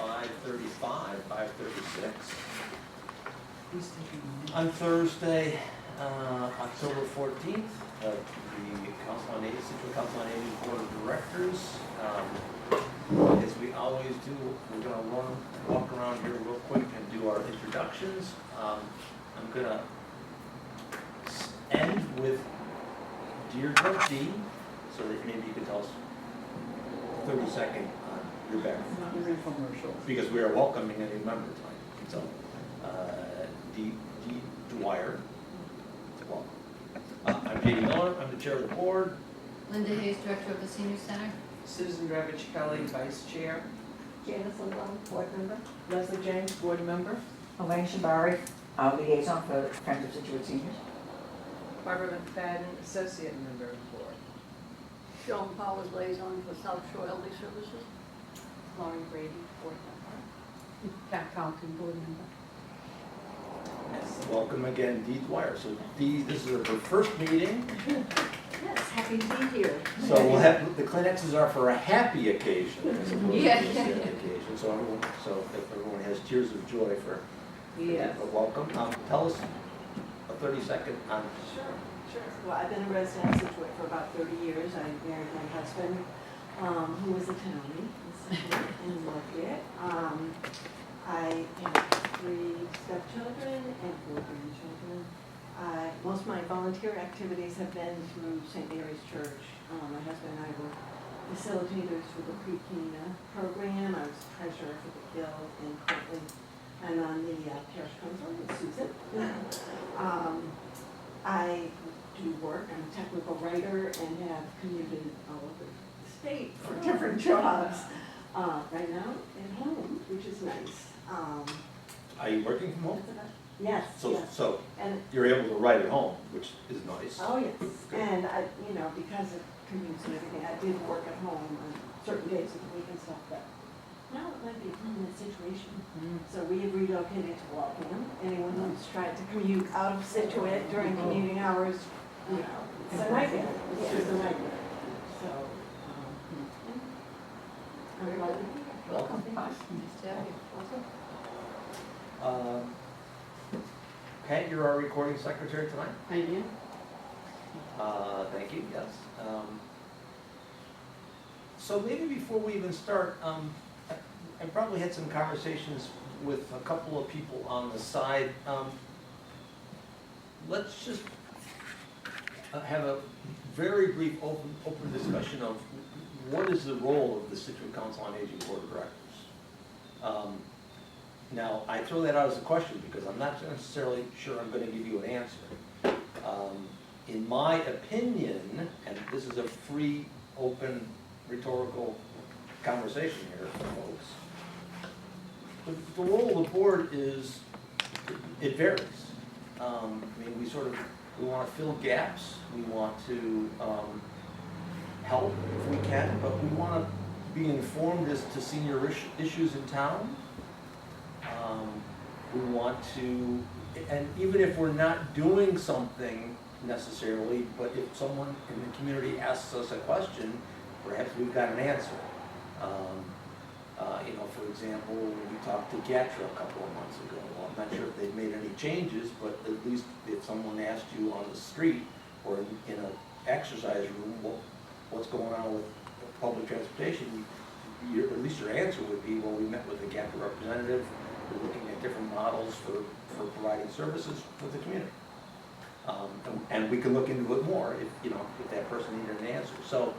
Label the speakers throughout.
Speaker 1: 5:35, 5:36.
Speaker 2: Who's taking the
Speaker 1: On Thursday, October 14th, the Council on Aging, Scituate Council on Aging Board of Directors. As we always do, we're going to walk around here real quick and do our introductions. I'm going to end with Deirdre D, so that maybe you can tell us 30-second on your background.
Speaker 2: not an infomercial?
Speaker 1: Because we are welcoming a new member tonight. So, D. Dwyer, welcome. I'm Katie Miller, I'm the chair of the board.
Speaker 3: Linda Hayes, Director of the Senior Center.
Speaker 2: Susan Ravitch Kelly, Vice Chair.
Speaker 4: Janice Lindblom, Board Member.
Speaker 2: Leslie James, Board Member.
Speaker 4: Elaine Shabari, Liaison for Friends of Scituate Seniors.
Speaker 2: Barbara McFadden, Associate Member of the Board.
Speaker 5: Joan Powers, Liaison for South Shore Elderly Services.
Speaker 3: Lauren Brady, Board Member.
Speaker 5: Pat Calkin, Board Member.
Speaker 1: Yes, welcome again, Dee Dwyer. So Dee, this is her first meeting.
Speaker 5: Yes, happy to be here.
Speaker 1: So we'll have, the Kleenexes are for a happy occasion as opposed to
Speaker 5: Yeah.
Speaker 1: a sad occasion. So if everyone has tears of joy for
Speaker 5: Yes.
Speaker 1: welcome. Tell us a 30-second on.
Speaker 6: Sure. Well, I've been a resident of Scituate for about 30 years. I married my husband, who was a townie in Scituate and loved it. I have 3 stepchildren and 4 grandchildren. Most of my volunteer activities have been through St. Mary's Church. My husband and I were facilitators for the pre-Kina program. I was treasurer for the guild, and currently I'm on the parish council with Susan. I do work, I'm a technical writer and have commuted all over the state for different jobs. Right now at home, which is nice.
Speaker 1: Are you working from home?
Speaker 6: That's about- Yes,
Speaker 1: So,
Speaker 6: yes.
Speaker 1: so
Speaker 6: And,
Speaker 1: you're able to write at home, which is nice.
Speaker 6: oh yes, and I, because of commutes and everything, I did work at home on certain days of the week and stuff, but now it might be a permanent situation. So we have relocated to Waltham. Anyone who's tried to commute out of Scituate during commuting hours, it's a nightmare. It's a nightmare. So, I'm glad to be here.
Speaker 3: Welcome. Nice to have you.
Speaker 1: Pat, you're our recording secretary tonight.
Speaker 5: I do.
Speaker 1: Thank you, yes. So maybe before we even start, I probably had some conversations with a couple of people on the side. Let's just have a very brief open discussion of what is the role of the Scituate Council on Aging Board of Directors. Now, I throw that out as a question because I'm not necessarily sure I'm going to give you an answer. In my opinion, and this is a free, open, rhetorical conversation here, folks, the role of the board is, it varies. I mean, we want to fill gaps, we want to help if we can, but we want to be informed as to senior issues in town. We want to, and even if we're not doing something necessarily, but if someone in the community asks us a question, perhaps we've got an answer. For example, we talked to Gatra a couple of months ago. Well, I'm not sure if they've made any changes, but at least if someone asked you on the street or in an exercise room, what's going on with public transportation, at least your answer would be, well, we met with a Gatra representative. We're looking at different models for providing services for the community. And we can look into it more if that person needed an answer. So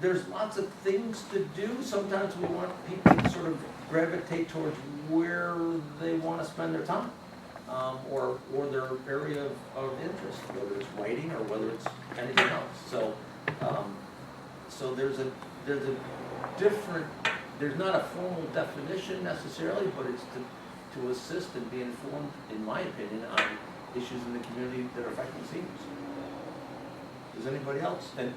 Speaker 1: there's lots of things to do. Sometimes we want people to sort of gravitate towards where they want to spend their time, or their area of interest, whether it's writing or whether it's anything else. So there's not a formal definition necessarily, but it's to assist and be informed, in my opinion, on issues in the community that are affecting seniors. Does anybody else? And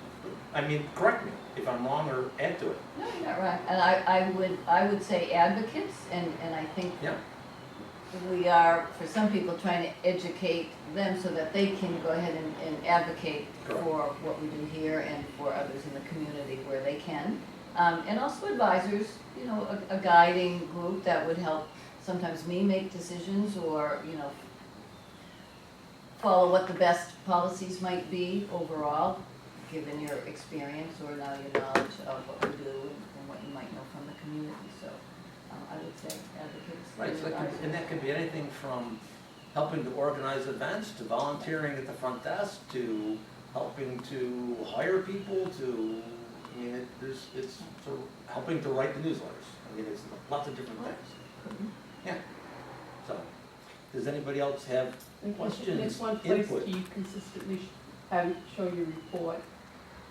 Speaker 1: I mean, correct me if I'm wrong or add to it.
Speaker 3: No, you're not right. And I would say advocates, and I think
Speaker 1: Yeah.
Speaker 3: we are, for some people, trying to educate them so that they can go ahead and advocate
Speaker 1: Correct.
Speaker 3: for what we do here and for others in the community where they can. And also advisors, you know, a guiding group that would help sometimes me make decisions or, you know, follow what the best policies might be overall, given your experience or now your knowledge of what we do and what you might know from the community. So I would say advocates.
Speaker 1: Right,
Speaker 3: and
Speaker 1: so
Speaker 3: advisors.
Speaker 1: and that could be anything from helping to organize events, to volunteering at the front desk, to helping to hire people, to, I mean, it's sort of helping to write the newsletters. I mean, it's lots of different things. Yeah. So, does anybody else have questions,
Speaker 7: It's one place
Speaker 1: input?
Speaker 7: do you consistently have, show your report,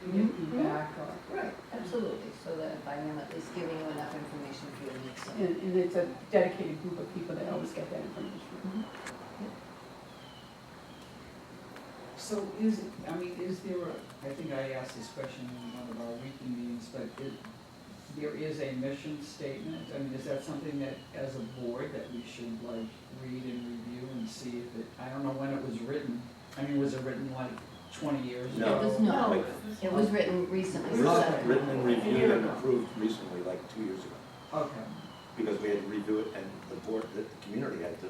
Speaker 7: and get feedback, or,
Speaker 3: Right, absolutely, so that if I am at least giving you enough information for you to make some.
Speaker 7: and it's a dedicated group of people that always get that information.
Speaker 8: So is there I think I asked this question in one of our weekly meetings, but there is a mission statement? I mean, is that something that, as a board, that we should like read and review and see if it, I don't know when it was written. I mean, was it written like 20 years ago?
Speaker 1: No.
Speaker 3: It was not.
Speaker 1: Like,
Speaker 3: It was written recently.
Speaker 1: It was
Speaker 3: so-
Speaker 1: written and reviewed and approved recently, like 2 years ago,
Speaker 8: Okay.
Speaker 1: because we had to review it and the board, the community had to.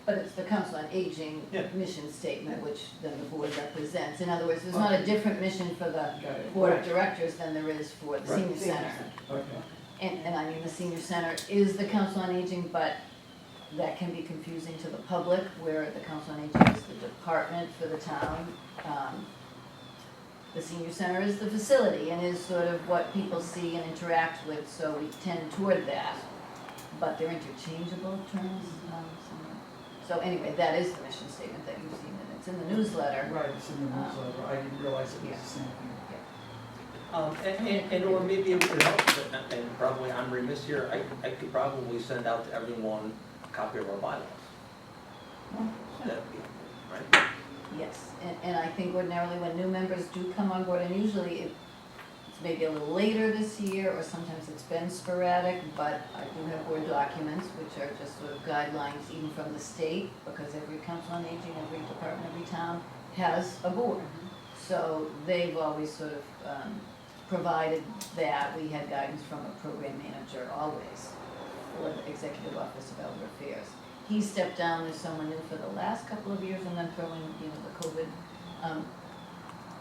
Speaker 3: But it's the Council on Aging
Speaker 1: Yeah.
Speaker 3: mission statement, which then the board represents. In other words, there's not a different mission for the
Speaker 8: Got it.
Speaker 3: board of directors than there is for the
Speaker 1: Right.
Speaker 3: senior center.
Speaker 8: Okay.
Speaker 3: And I mean, the senior center is the Council on Aging, but that can be confusing to the public, where the Council on Aging is the department for the town. The senior center is the facility and is sort of what people see and interact with, so we tend toward that. But they're interchangeable terms. So anyway, that is the mission statement that you've seen, and it's in the newsletter.
Speaker 8: Right, it's in the newsletter. I didn't realize it was the same thing.
Speaker 1: And or maybe it would help, and probably I'm remiss here, I could probably send out to everyone a copy of our bylaws. That'd be, right?
Speaker 3: Yes, and I think ordinarily when new members do come on board, and usually it's maybe a little later this year, or sometimes it's been sporadic, but I do have board documents, which are just sort of guidelines even from the state, because every council on aging, every department, every town has a board. So they've always sort of provided that. We had guidance from a program manager always for the Executive Office of Elder Affairs. He stepped down as someone new for the last couple of years, and then throwing, you know, the COVID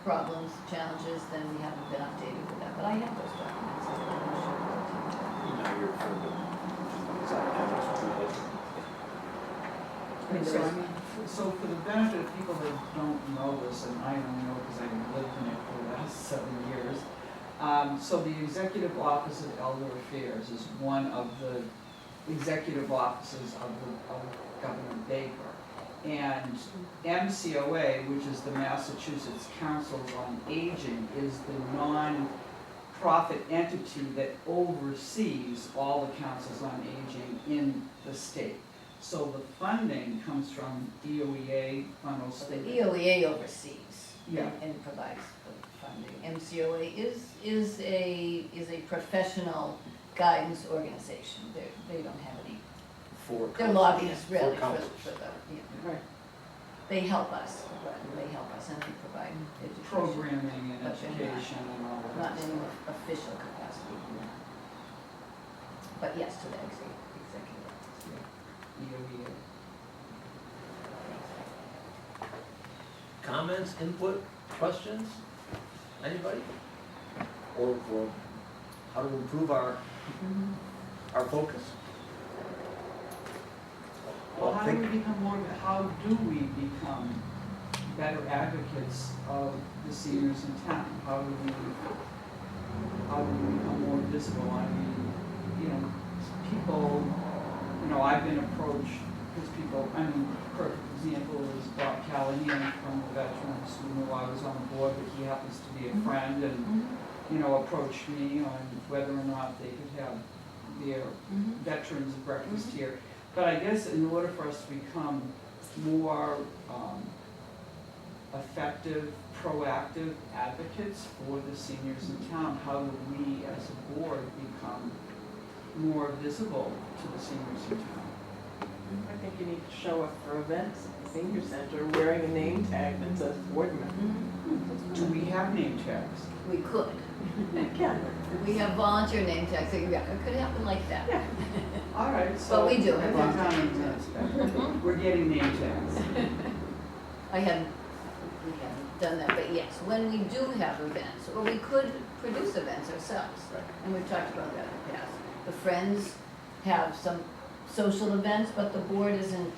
Speaker 3: problems, challenges, then we haven't been updated with that, but I have those documents. So I'm sure we'll take them.
Speaker 1: You know, you're from the,
Speaker 8: And so, I mean, so for the benefit of people that don't know this, and I only know because I've lived in it for the last 7 years, so the Executive Office of Elder Affairs is one of the executive offices of Governor Baker. And MCOA, which is the Massachusetts Council on Aging, is the non-profit entity that oversees all the councils on aging in the state. So the funding comes from EOEA, funnels
Speaker 3: So the
Speaker 8: state.
Speaker 3: EOEA oversees
Speaker 8: Yeah.
Speaker 3: and provides the funding. MCOA is a professional guidance organization. They don't have any,
Speaker 1: for
Speaker 3: they're
Speaker 1: council.
Speaker 3: lobbyists really
Speaker 1: For
Speaker 3: for
Speaker 1: councils.
Speaker 3: the, you know,
Speaker 8: Right.
Speaker 3: they help us, and they provide education.
Speaker 8: Programming and
Speaker 3: But they're not-
Speaker 8: education and all of
Speaker 3: Not
Speaker 8: that
Speaker 3: in any
Speaker 8: stuff.
Speaker 3: official capacity. But yes, to the executive office.
Speaker 8: EOEA.
Speaker 1: Comments, input, questions? Anybody? Or how to improve our focus?
Speaker 8: Well, how do
Speaker 1: think-
Speaker 8: we become better advocates of the seniors in town? How do we become more visible? I mean, you know, people, you know, I've been approached, because people, I mean, perfect example is Bob Callahan from the Veterans, who knew I was on the board, but he happens to be a friend, and, you know, approached me on whether or not they could have their veterans breakfast here. But I guess in order for us to become more effective, proactive advocates for the seniors in town, how do we as a board become more visible to the seniors in town?
Speaker 9: I think you need to show up for events at the senior center wearing a name tag that says board member.
Speaker 8: Do we have name tags?
Speaker 3: We could. We have volunteer name tags, it could happen like that.
Speaker 8: All right, so.
Speaker 3: But we do have
Speaker 8: I've
Speaker 3: volunteer
Speaker 8: done
Speaker 3: name
Speaker 8: this.
Speaker 3: tags.
Speaker 8: We're getting name tags.
Speaker 3: We haven't done that, but yes, when we do have events, or we could produce events ourselves.
Speaker 1: Right.
Speaker 3: And we've talked about that in the past. The Friends have some social events, but the board isn't,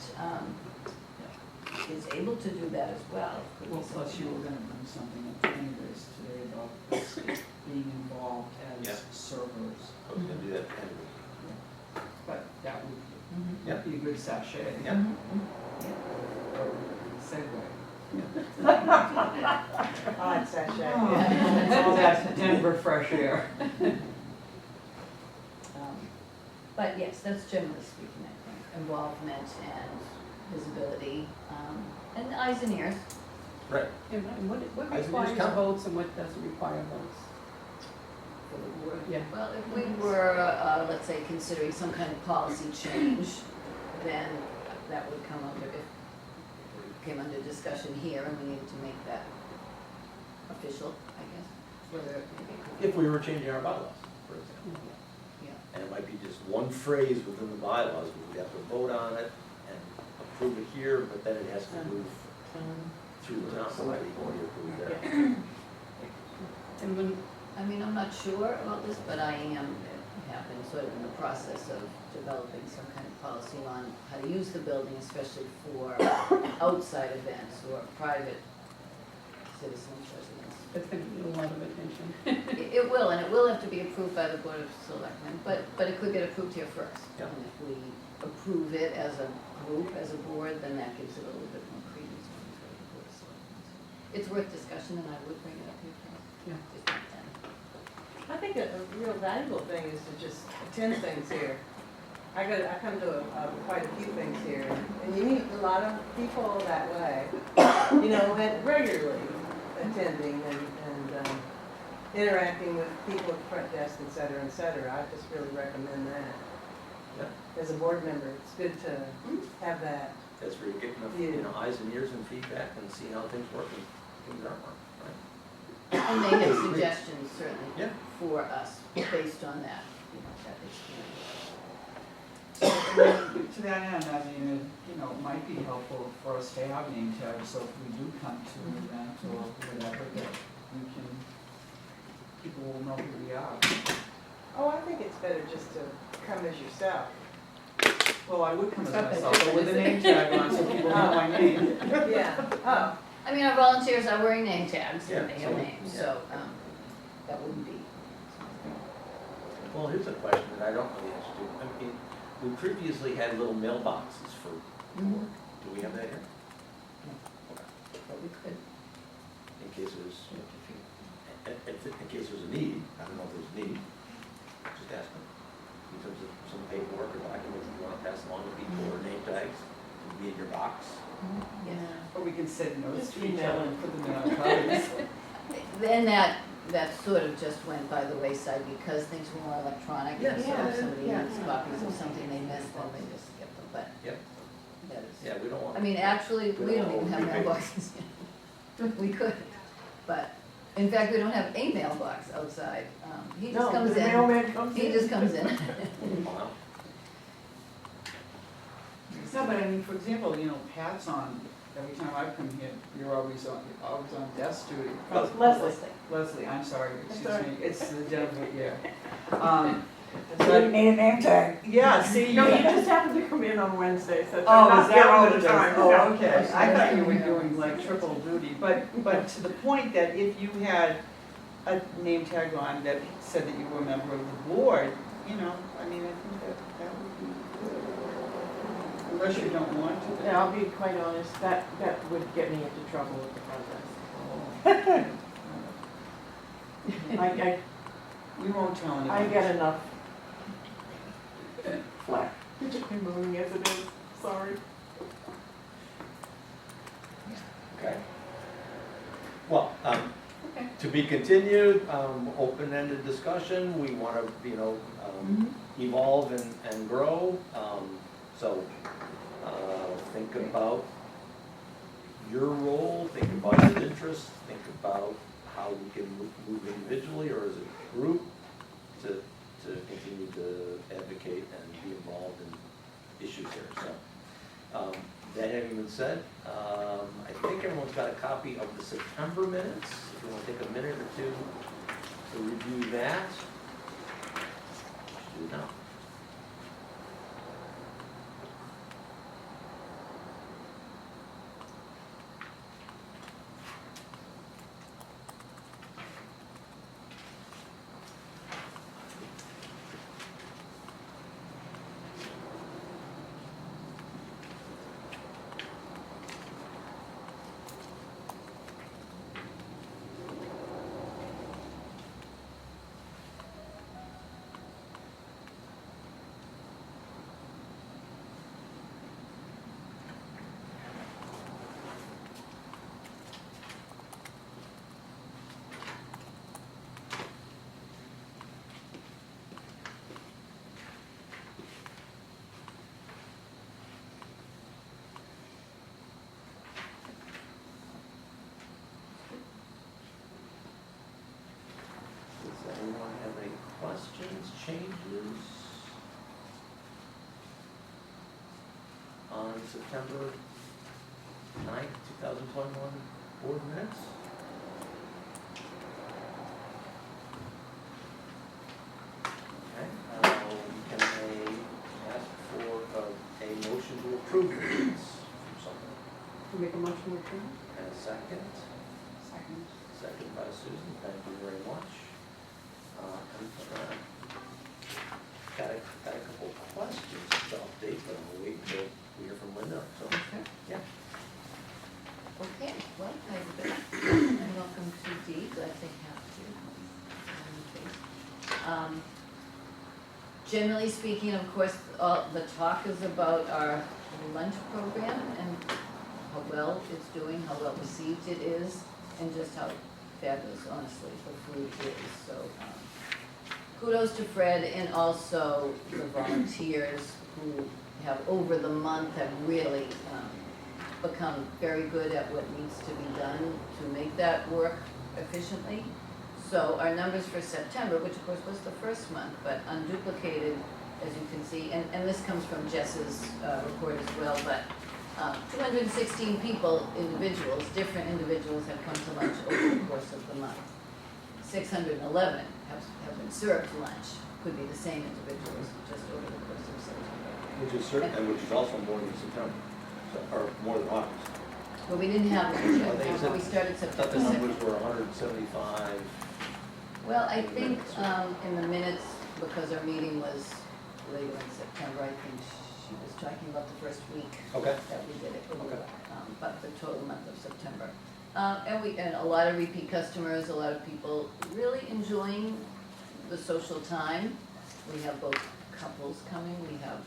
Speaker 3: is able to do that as well.
Speaker 8: Well, plus you were gonna bring something up anyways today about this being involved
Speaker 1: Yeah.
Speaker 8: as servers.
Speaker 1: I was gonna do that anyway.
Speaker 8: But that
Speaker 3: Mhm.
Speaker 1: Yeah.
Speaker 8: would be a good sachet.
Speaker 1: Yeah.
Speaker 3: Mhm.
Speaker 8: Segue.
Speaker 4: Odd sachet.
Speaker 8: Oh, all that Denver fresh air.
Speaker 3: But yes, that's generally speaking, I think, involvement and visibility, and eyes and ears.
Speaker 1: Right.
Speaker 7: And what
Speaker 1: I think it's
Speaker 7: requires
Speaker 1: count.
Speaker 7: votes and what doesn't require votes? For the board, yeah.
Speaker 3: Well, if we were, let's say, considering some kind of policy change, then that would come under, if it came under discussion here, and we needed to make that official, I guess, whether it maybe.
Speaker 1: If we were changing our bylaws, for example.
Speaker 3: Yeah.
Speaker 1: And it might be just one phrase within the bylaws, we would have to vote on it and approve it here, but then it has to move through the town committee before you approve there.
Speaker 7: And when,
Speaker 3: I mean, I'm not sure about this, but I have been sort of in the process of developing some kind of policy on how to use the building, especially for outside events or private citizens residents.
Speaker 7: it's gonna need a lot of attention.
Speaker 3: It will, and it will have to be approved by the Board of Selectmen, but it could get approved here first.
Speaker 1: Yeah.
Speaker 3: And if we approve it as a group, as a board, then that gives it a little bit more credence when we go to the Board of Selectmen. It's worth discussion, and I would bring it up here first.
Speaker 7: Yeah.
Speaker 3: Just not then.
Speaker 2: I think a real valuable thing is to just attend things here. I come to quite a few things here, and you meet a lot of people that way, you know, and regularly attending and interacting with people at the front desk, et cetera, et cetera. I just really recommend that.
Speaker 1: Yeah.
Speaker 2: As a board member, it's good to have that.
Speaker 1: That's where you get enough, eyes and ears and feedback and see how things work and things aren't working, right?
Speaker 3: And they have suggestions, certainly,
Speaker 1: Yeah.
Speaker 3: for us, based on that, that experience.
Speaker 8: To that end, I mean, it might be helpful for us to have name tags, so if we do come to an event or whatever, that people will know who we are.
Speaker 2: Oh, I think it's better just to come as yourself.
Speaker 8: Well, I would come as myself, but with a name tag on, so people know my name.
Speaker 2: Yeah, oh.
Speaker 3: I mean, our volunteers are wearing name tags, and
Speaker 1: Yeah,
Speaker 3: they have
Speaker 1: so-
Speaker 3: names, so, that wouldn't be.
Speaker 1: Well, here's a question that I don't know the answer to. I mean, we previously had little mailboxes for work. Do we have that here? Okay.
Speaker 3: But we could.
Speaker 1: In case there's a need, I don't know if there's a need, just ask them. In terms of some paperwork or documents that you want to pass along to people or name tags, to be in your box.
Speaker 3: Yeah.
Speaker 8: Or we can send notes
Speaker 2: Just
Speaker 8: to each
Speaker 2: email
Speaker 8: other
Speaker 2: it.
Speaker 8: and put them in our copies.
Speaker 3: Then that sort of just went by the wayside because things were more electronic. And
Speaker 1: Yes.
Speaker 3: so if somebody
Speaker 2: Yeah.
Speaker 3: needs copies of something they missed, then they just skip them, but
Speaker 1: Yep.
Speaker 3: that is.
Speaker 1: Yeah, we don't want.
Speaker 3: I mean, actually,
Speaker 1: We
Speaker 3: we
Speaker 1: don't
Speaker 3: don't even have
Speaker 1: want
Speaker 3: mailboxes. We could, but in fact, we don't have a mailbox outside. He just comes in.
Speaker 2: mailman comes
Speaker 3: He just comes in.
Speaker 1: Wow.
Speaker 8: No, but I mean, for example, Pat's on, every time I come here, you're always on desk duty. Leslie, I'm sorry, excuse
Speaker 2: That's all
Speaker 8: me, it's the Denver, yeah.
Speaker 4: So you need a name tag.
Speaker 8: Yeah, see.
Speaker 2: No, you just happen to come in on Wednesdays, so
Speaker 8: Oh,
Speaker 2: not
Speaker 8: is that
Speaker 2: there all
Speaker 8: what
Speaker 2: the
Speaker 8: it is?
Speaker 2: time.
Speaker 8: Oh,
Speaker 2: No.
Speaker 8: okay, I thought you were doing like triple duty, but to the point that if you had a name tag on that said that you were a member of the board, I mean, I think that would be good. Unless you don't want to.
Speaker 9: Yeah, I'll be quite honest, that would get me into trouble with the process.
Speaker 8: We won't tell anyone.
Speaker 9: I get enough flack, moving as it is, sorry.
Speaker 1: Okay. Well, to be continued, open-ended discussion, we want to, evolve and grow. So, think about your role, think about your interests, think about how we can move individually or as a group to continue to advocate and be involved in issues here, so. That having been said, I think everyone's got a copy of the September minutes, if you wanna take a minute or two to review that. Just do it now. Does anyone have any questions, changes on September 9th, 2021 board minutes? Okay, can I ask for a motion to approve the minutes from someone?
Speaker 7: Make a motion to approve?
Speaker 1: And a second?
Speaker 7: Second.
Speaker 1: Second by Susan, thank you very much. Got a couple of questions to update, but I'll wait until we hear from Linda, so,
Speaker 3: Okay.
Speaker 1: yeah.
Speaker 3: Okay, well, I'm welcome to Dee, glad to have you. Generally speaking, of course, the talk is about our lunch program and how well it's doing, how well received it is, and just how fabulous, honestly, the food is. So kudos to Fred and also the volunteers who have, over the month, have really become very good at what needs to be done to make that work efficiently. So our numbers for September, which of course was the first month, but unduplicated, as you can see, and this comes from Jess's report as well, but 216 people, individuals, different individuals have come to lunch over the course of the month. 611 have been served lunch, could be the same individuals, just over the course of September.
Speaker 1: Which is certain, and which is also more than September, or more than August.
Speaker 3: But we didn't have lunch
Speaker 1: I think
Speaker 3: yet,
Speaker 1: it's-
Speaker 3: we started
Speaker 1: I thought
Speaker 3: September
Speaker 1: the
Speaker 3: 2nd.
Speaker 1: numbers were 175.
Speaker 3: Well, I think in the minutes, because our meeting was later in September, I think she was talking about the first week
Speaker 1: Okay.
Speaker 3: that we did it,
Speaker 1: Okay.
Speaker 3: but the total month of September. And a lot of repeat customers, a lot of people really enjoying the social time. We have both couples coming, we have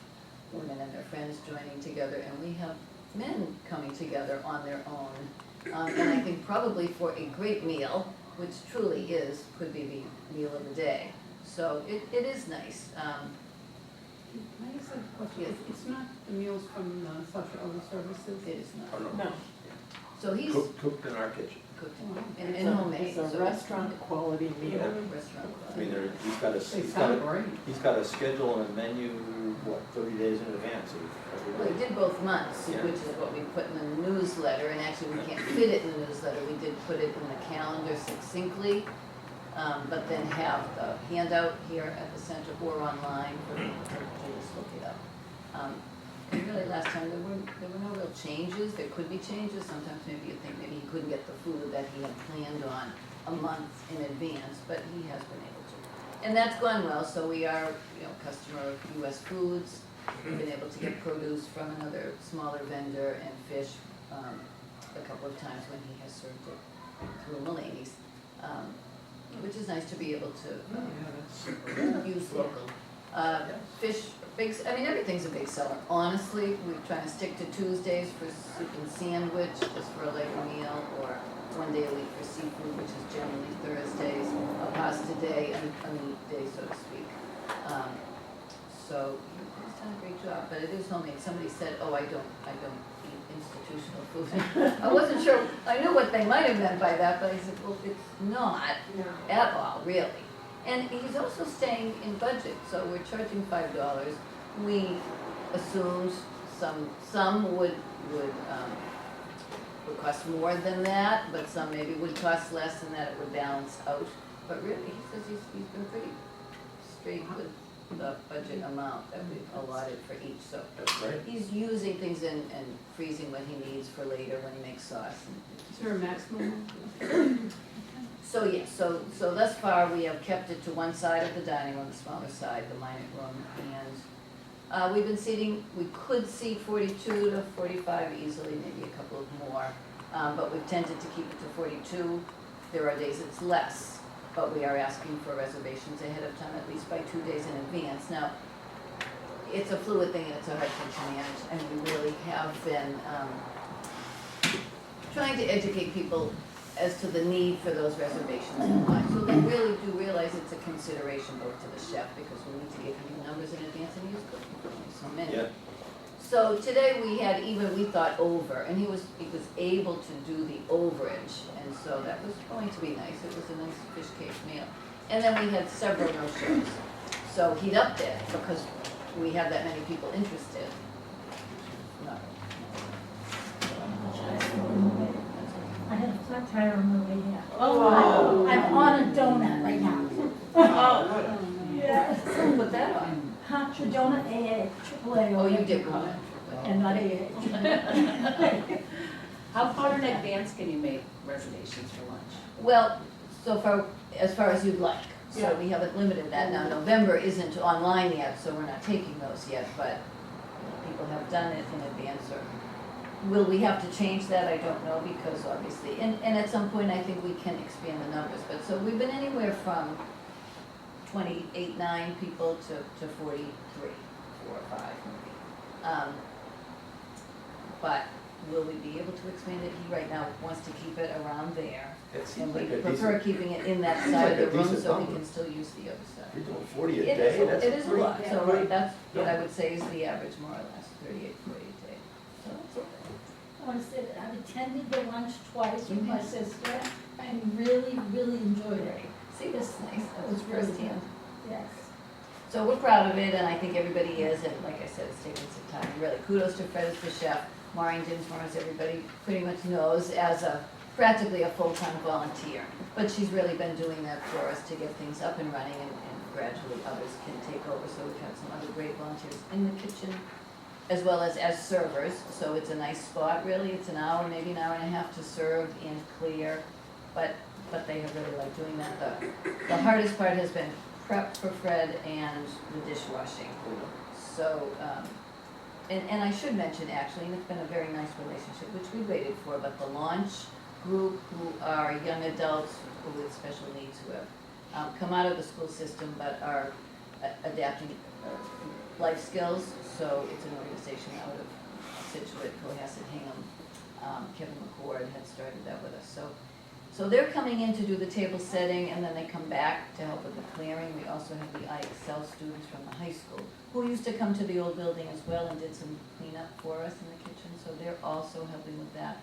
Speaker 3: women and their friends joining together, and we have men coming together on their own. And I think probably for a great meal, which truly is, could be the meal of the day. So it is nice.
Speaker 7: Can I ask a question?
Speaker 3: Yes.
Speaker 7: It's not the meals from social other services?
Speaker 3: It is
Speaker 1: Oh,
Speaker 3: not.
Speaker 1: no.
Speaker 9: No.
Speaker 3: So he's
Speaker 1: Cooked in our kitchen.
Speaker 3: cooked
Speaker 7: Oh,
Speaker 3: and
Speaker 9: It's a-
Speaker 3: homemade.
Speaker 9: It's a
Speaker 3: so
Speaker 9: restaurant quality meal.
Speaker 3: Restaurant.
Speaker 1: I mean, he's got a,
Speaker 7: They
Speaker 1: he's got
Speaker 7: sound
Speaker 1: a,
Speaker 7: great.
Speaker 1: he's got a schedule and a menu, what, 30 days in advance of
Speaker 3: Well,
Speaker 1: every
Speaker 3: we
Speaker 1: day?
Speaker 3: did both months,
Speaker 1: Yeah.
Speaker 3: which is what we put in the newsletter, and actually we can't fit it in the newsletter, we did put it in the calendar succinctly, but then have the handout here at the center or online for people to just look it up. And really last time, there were no real changes, there could be changes, sometimes maybe you think maybe he couldn't get the food that he had planned on a month in advance, but he has been able to. And that's gone well, so we are, customer of US Foods. We've been able to get produce from another smaller vendor and fish a couple of times when he has served it through Mulaney's, which is nice to be able to use local. Fish, everything's a big seller. Honestly, we're trying to stick to Tuesdays for soup and sandwich, just for a lighter meal, or one day a week for seafood, which is generally Thursdays, a pasta day, a meat day, so to speak. So so he's done a great job, but it is homemade. Somebody said, oh, I don't eat institutional food. I wasn't sure, I knew what they might have meant by that, but I said, well, it's not
Speaker 6: No.
Speaker 3: at all, really. And he's also staying in budget, so we're charging $5. We assumed some would cost more than that, but some maybe would cost less and that it would balance out. But really, he says he's been pretty straight with the budget amount that we've allotted for each, so.
Speaker 1: That's great.
Speaker 3: He's using things and freezing what he needs for later when he makes sauce.
Speaker 7: Is there a maximum?
Speaker 3: So yes, so thus far, we have kept it to one side of the dining room, the smaller side, the minor room, and we've been seating, we could seat 42 to 45 easily, maybe a couple of more, but we've tended to keep it to 42. There are days it's less, but we are asking for reservations ahead of time, at least by 2 days in advance. Now, it's a fluid thing and it's a hard thing to manage, and we really have been trying to educate people as to the need for those reservations and why. So they really do realize it's a consideration both to the chef, because we need to give him numbers in advance and he was cooking for only so many.
Speaker 1: Yeah.
Speaker 3: So today we had we thought over, and he was able to do the overage, and so that was going to be nice. It was a nice fish cake meal. And then we had several no-shows. So he'd upped it because we have that many people interested. No.
Speaker 5: I had a flat tire on the way here.
Speaker 6: Oh.
Speaker 5: I'm on a donut right now.
Speaker 8: Oh,
Speaker 5: Yes.
Speaker 3: Who put that on?
Speaker 5: Huh, the donut, AA, AAA.
Speaker 3: Oh, you did call it.
Speaker 5: And not AA.
Speaker 10: How far in advance can you make reservations for lunch?
Speaker 3: Well, as far as you'd like. So
Speaker 6: Yeah.
Speaker 3: we haven't limited that. Now, November isn't online yet, so we're not taking those yet, but people have done it in advance. Or will we have to change that? I don't know, because obviously, and at some point, I think we can expand the numbers. But so we've been anywhere from 28, 9 people to 43, 4 or 5 maybe. But will we be able to expand it? He right now wants to keep it around there.
Speaker 1: It
Speaker 3: And
Speaker 1: seems
Speaker 3: we
Speaker 1: like a
Speaker 3: prefer
Speaker 1: decent,
Speaker 3: keeping it in that
Speaker 1: Seems
Speaker 3: side
Speaker 1: like
Speaker 3: of
Speaker 1: a
Speaker 3: the room
Speaker 1: decent
Speaker 3: so we
Speaker 1: number.
Speaker 3: can still use the other side.
Speaker 1: you're doing 40 a
Speaker 3: It
Speaker 1: day,
Speaker 3: is,
Speaker 1: that's
Speaker 3: it is a lot,
Speaker 1: pretty-
Speaker 3: so right, that's what
Speaker 1: Yeah.
Speaker 3: I would say is the average, more or less, 38, 40 a day. So that's okay.
Speaker 5: I want to say that I've attended the lunch twice with my sister and really, really enjoyed it.
Speaker 3: See, this is nice, that was
Speaker 5: It's really
Speaker 3: firsthand.
Speaker 5: Yes.
Speaker 3: So we're proud of it, and I think everybody is, and like I said, it's taken some time. Really, kudos to Fred as the chef, Maureen Dinsmore, as everybody pretty much knows, as practically a full-time volunteer. But she's really been doing that for us to get things up and running, and gradually others can take over. So we've had some other great volunteers in the kitchen, as well as servers. So it's a nice spot, really. It's an hour, maybe an hour and a half to serve and clear, but they have really liked doing that. The hardest part has been prep for Fred and the dishwashing. So, and I should mention actually, and it's been a very nice relationship, which we waited for, but the launch group, who are young adults with special needs who have come out of the school system but are adapting life skills. So it's an organization out of Scituate, Cohasset, Hingham. Kevin McCord had started that with us. So they're coming in to do the table setting, and then they come back to help with the clearing. We also have the IXL students from the high school, who used to come to the old building as well and did some cleanup for us in the kitchen, so they're also helping with that.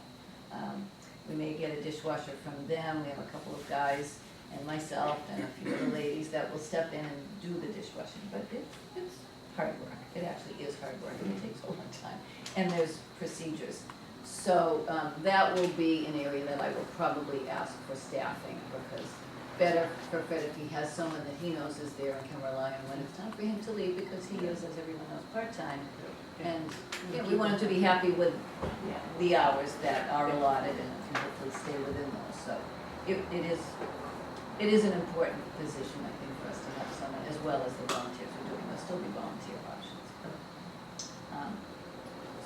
Speaker 3: We may get a dishwasher from them. We have a couple of guys and myself and a few other ladies that will step in and do the dishwashing, but it's hard work. It actually is hard work, and it takes a long time, and there's procedures. So that will be an area that I will probably ask for staffing, because better for Fred if he has someone that he knows is there and can rely on when it's time for him to leave, because he is, as everyone knows, part-time. And we want him to be happy with the hours that are allotted and hopefully stay within those. So it is an important position, I think, for us to have someone, as well as the volunteers we're doing. There'll still be volunteer options.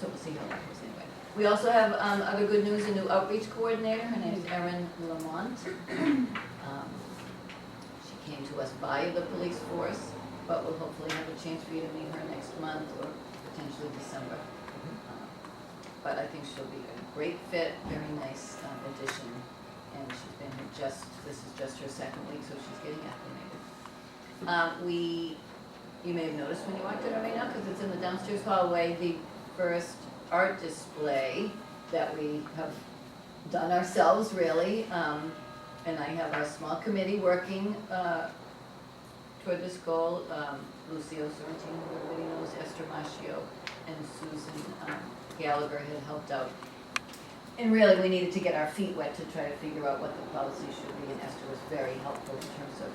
Speaker 3: So we'll see how that goes anyway. We also have other good news, a new outreach coordinator. Her name is Erin Lamont. She came to us via the police force, but we'll hopefully have a chance for you to meet her next month or potentially December. But I think she'll be a great fit, very nice addition. And she's been here this is just her second week, so she's getting acclimated. We you may have noticed when you walked in right now, because it's in the downstairs hallway, the first art display that we have done ourselves, really. And I have our small committee working toward this goal. Lucio Sorrentino, who everybody knows, Esther Mascio, and Susan Gallagher had helped out. And really, we needed to get our feet wet to try to figure out what the policy should be, and Esther was very helpful in terms of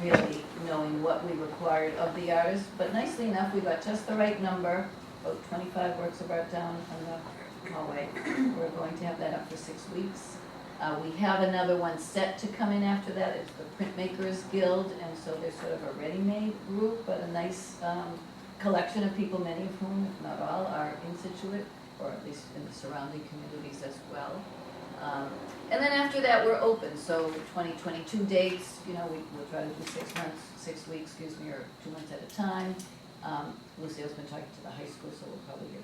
Speaker 3: really knowing what we required of the artists. But nicely enough, we got just the right number, about 25 works of art down on the hallway. We're going to have that up for 6 weeks. We have another one set to come in after that. It's the Printmakers Guild, and so they're sort of a ready-made group, but a nice collection of people, many of whom, if not all, are in Scituate, or at least in the surrounding communities as well. And then after that, we're open, so 2022 dates, you know, we'll try to do 6 weeks, or 2 months at a time. Lucio's been talking to the high school, so we'll probably get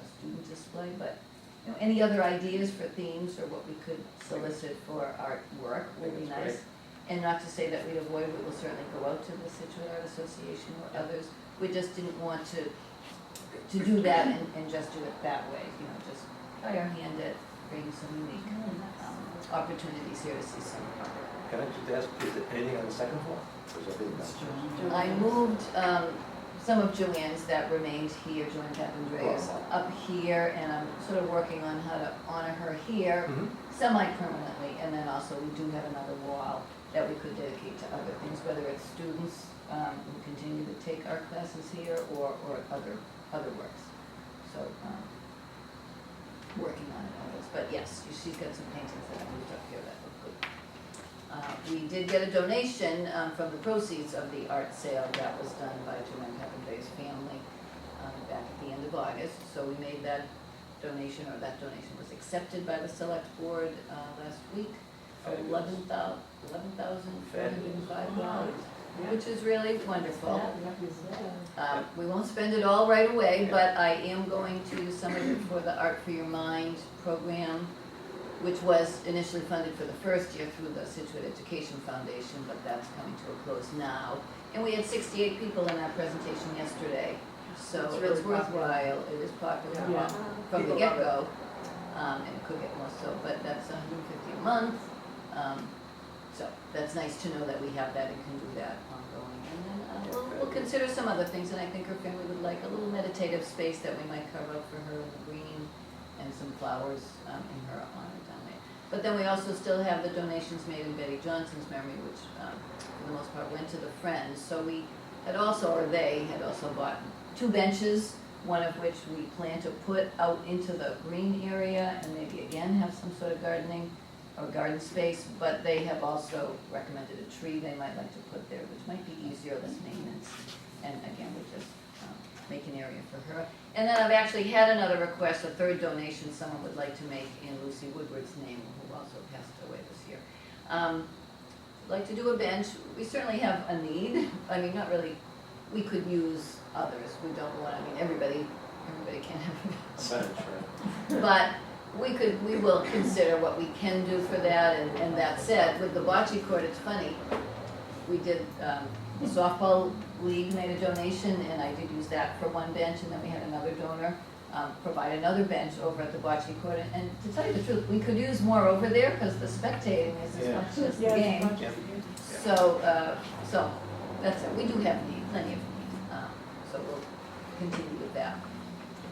Speaker 3: a student display, but you know, any other ideas for themes or what we could solicit for artwork would be nice. And not to say that we'd avoid, we will certainly go out to the Scituate Art Association or others. We just didn't want to do that and just do it that way, you know, just try our hand at bringing some unique opportunities here to see some art.
Speaker 1: Can I just ask, is it anything on the second floor? Or is everything downstairs?
Speaker 3: I moved some of Joanne's that remained here, Joanne Papandreou's, up here, and I'm sort of working on how to honor her here semi-permanently, and then also we do have another wall that we could dedicate to other things, whether it's students who continue to take art classes here or other works. So, working on it always, but yes, she's got some paintings that I moved up here that look good. We did get a donation from the proceeds of the art sale that was done by Joanne Papandreou's family back at the end of August. So we made that donation, or that donation was accepted by the select board last week for $11,405, which is really wonderful. We won't spend it all right away, but I am going to use some of it for the Art for Your Mind program, which was initially funded for the first year through the Scituate Education Foundation, but that's coming to a close now. And we had 68 people in that presentation yesterday, so it's worthwhile. It is popular from the get-go, and it could get more so, but that's $150 a month. So that's nice to know that we have that and can do that ongoing. And then we'll consider some other things, and I think her family would like a little meditative space that we might carve out for her in the green, and some flowers in her honor down there. But then we also still have the donations made in Betty Johnson's memory, which for the most part went to the Friends. So we had also, or they had also bought 2 benches, one of which we plan to put out into the green area and maybe again have some sort of gardening or garden space, but they have also recommended a tree they might like to put there, which might be easier, less maintenance. And again, we just make an area for her. And then I've actually had another request, a third donation someone would like to make in Lucy Woodward's name, who also passed away this year. Like to do a bench. We certainly have a need. I mean, not really, we could use others. We don't want, I mean, everybody can't have a bench. But we will consider what we can do for that, and that said, with the bocce court, it's funny, we did, the softball league made a donation, and I did use that for one bench, and then we had another donor provide another bench over at the bocce court, and to tell you the truth, we could use more over there, because the spectating is as much as the game. So that's it, we do have plenty of need, so we'll continue with that.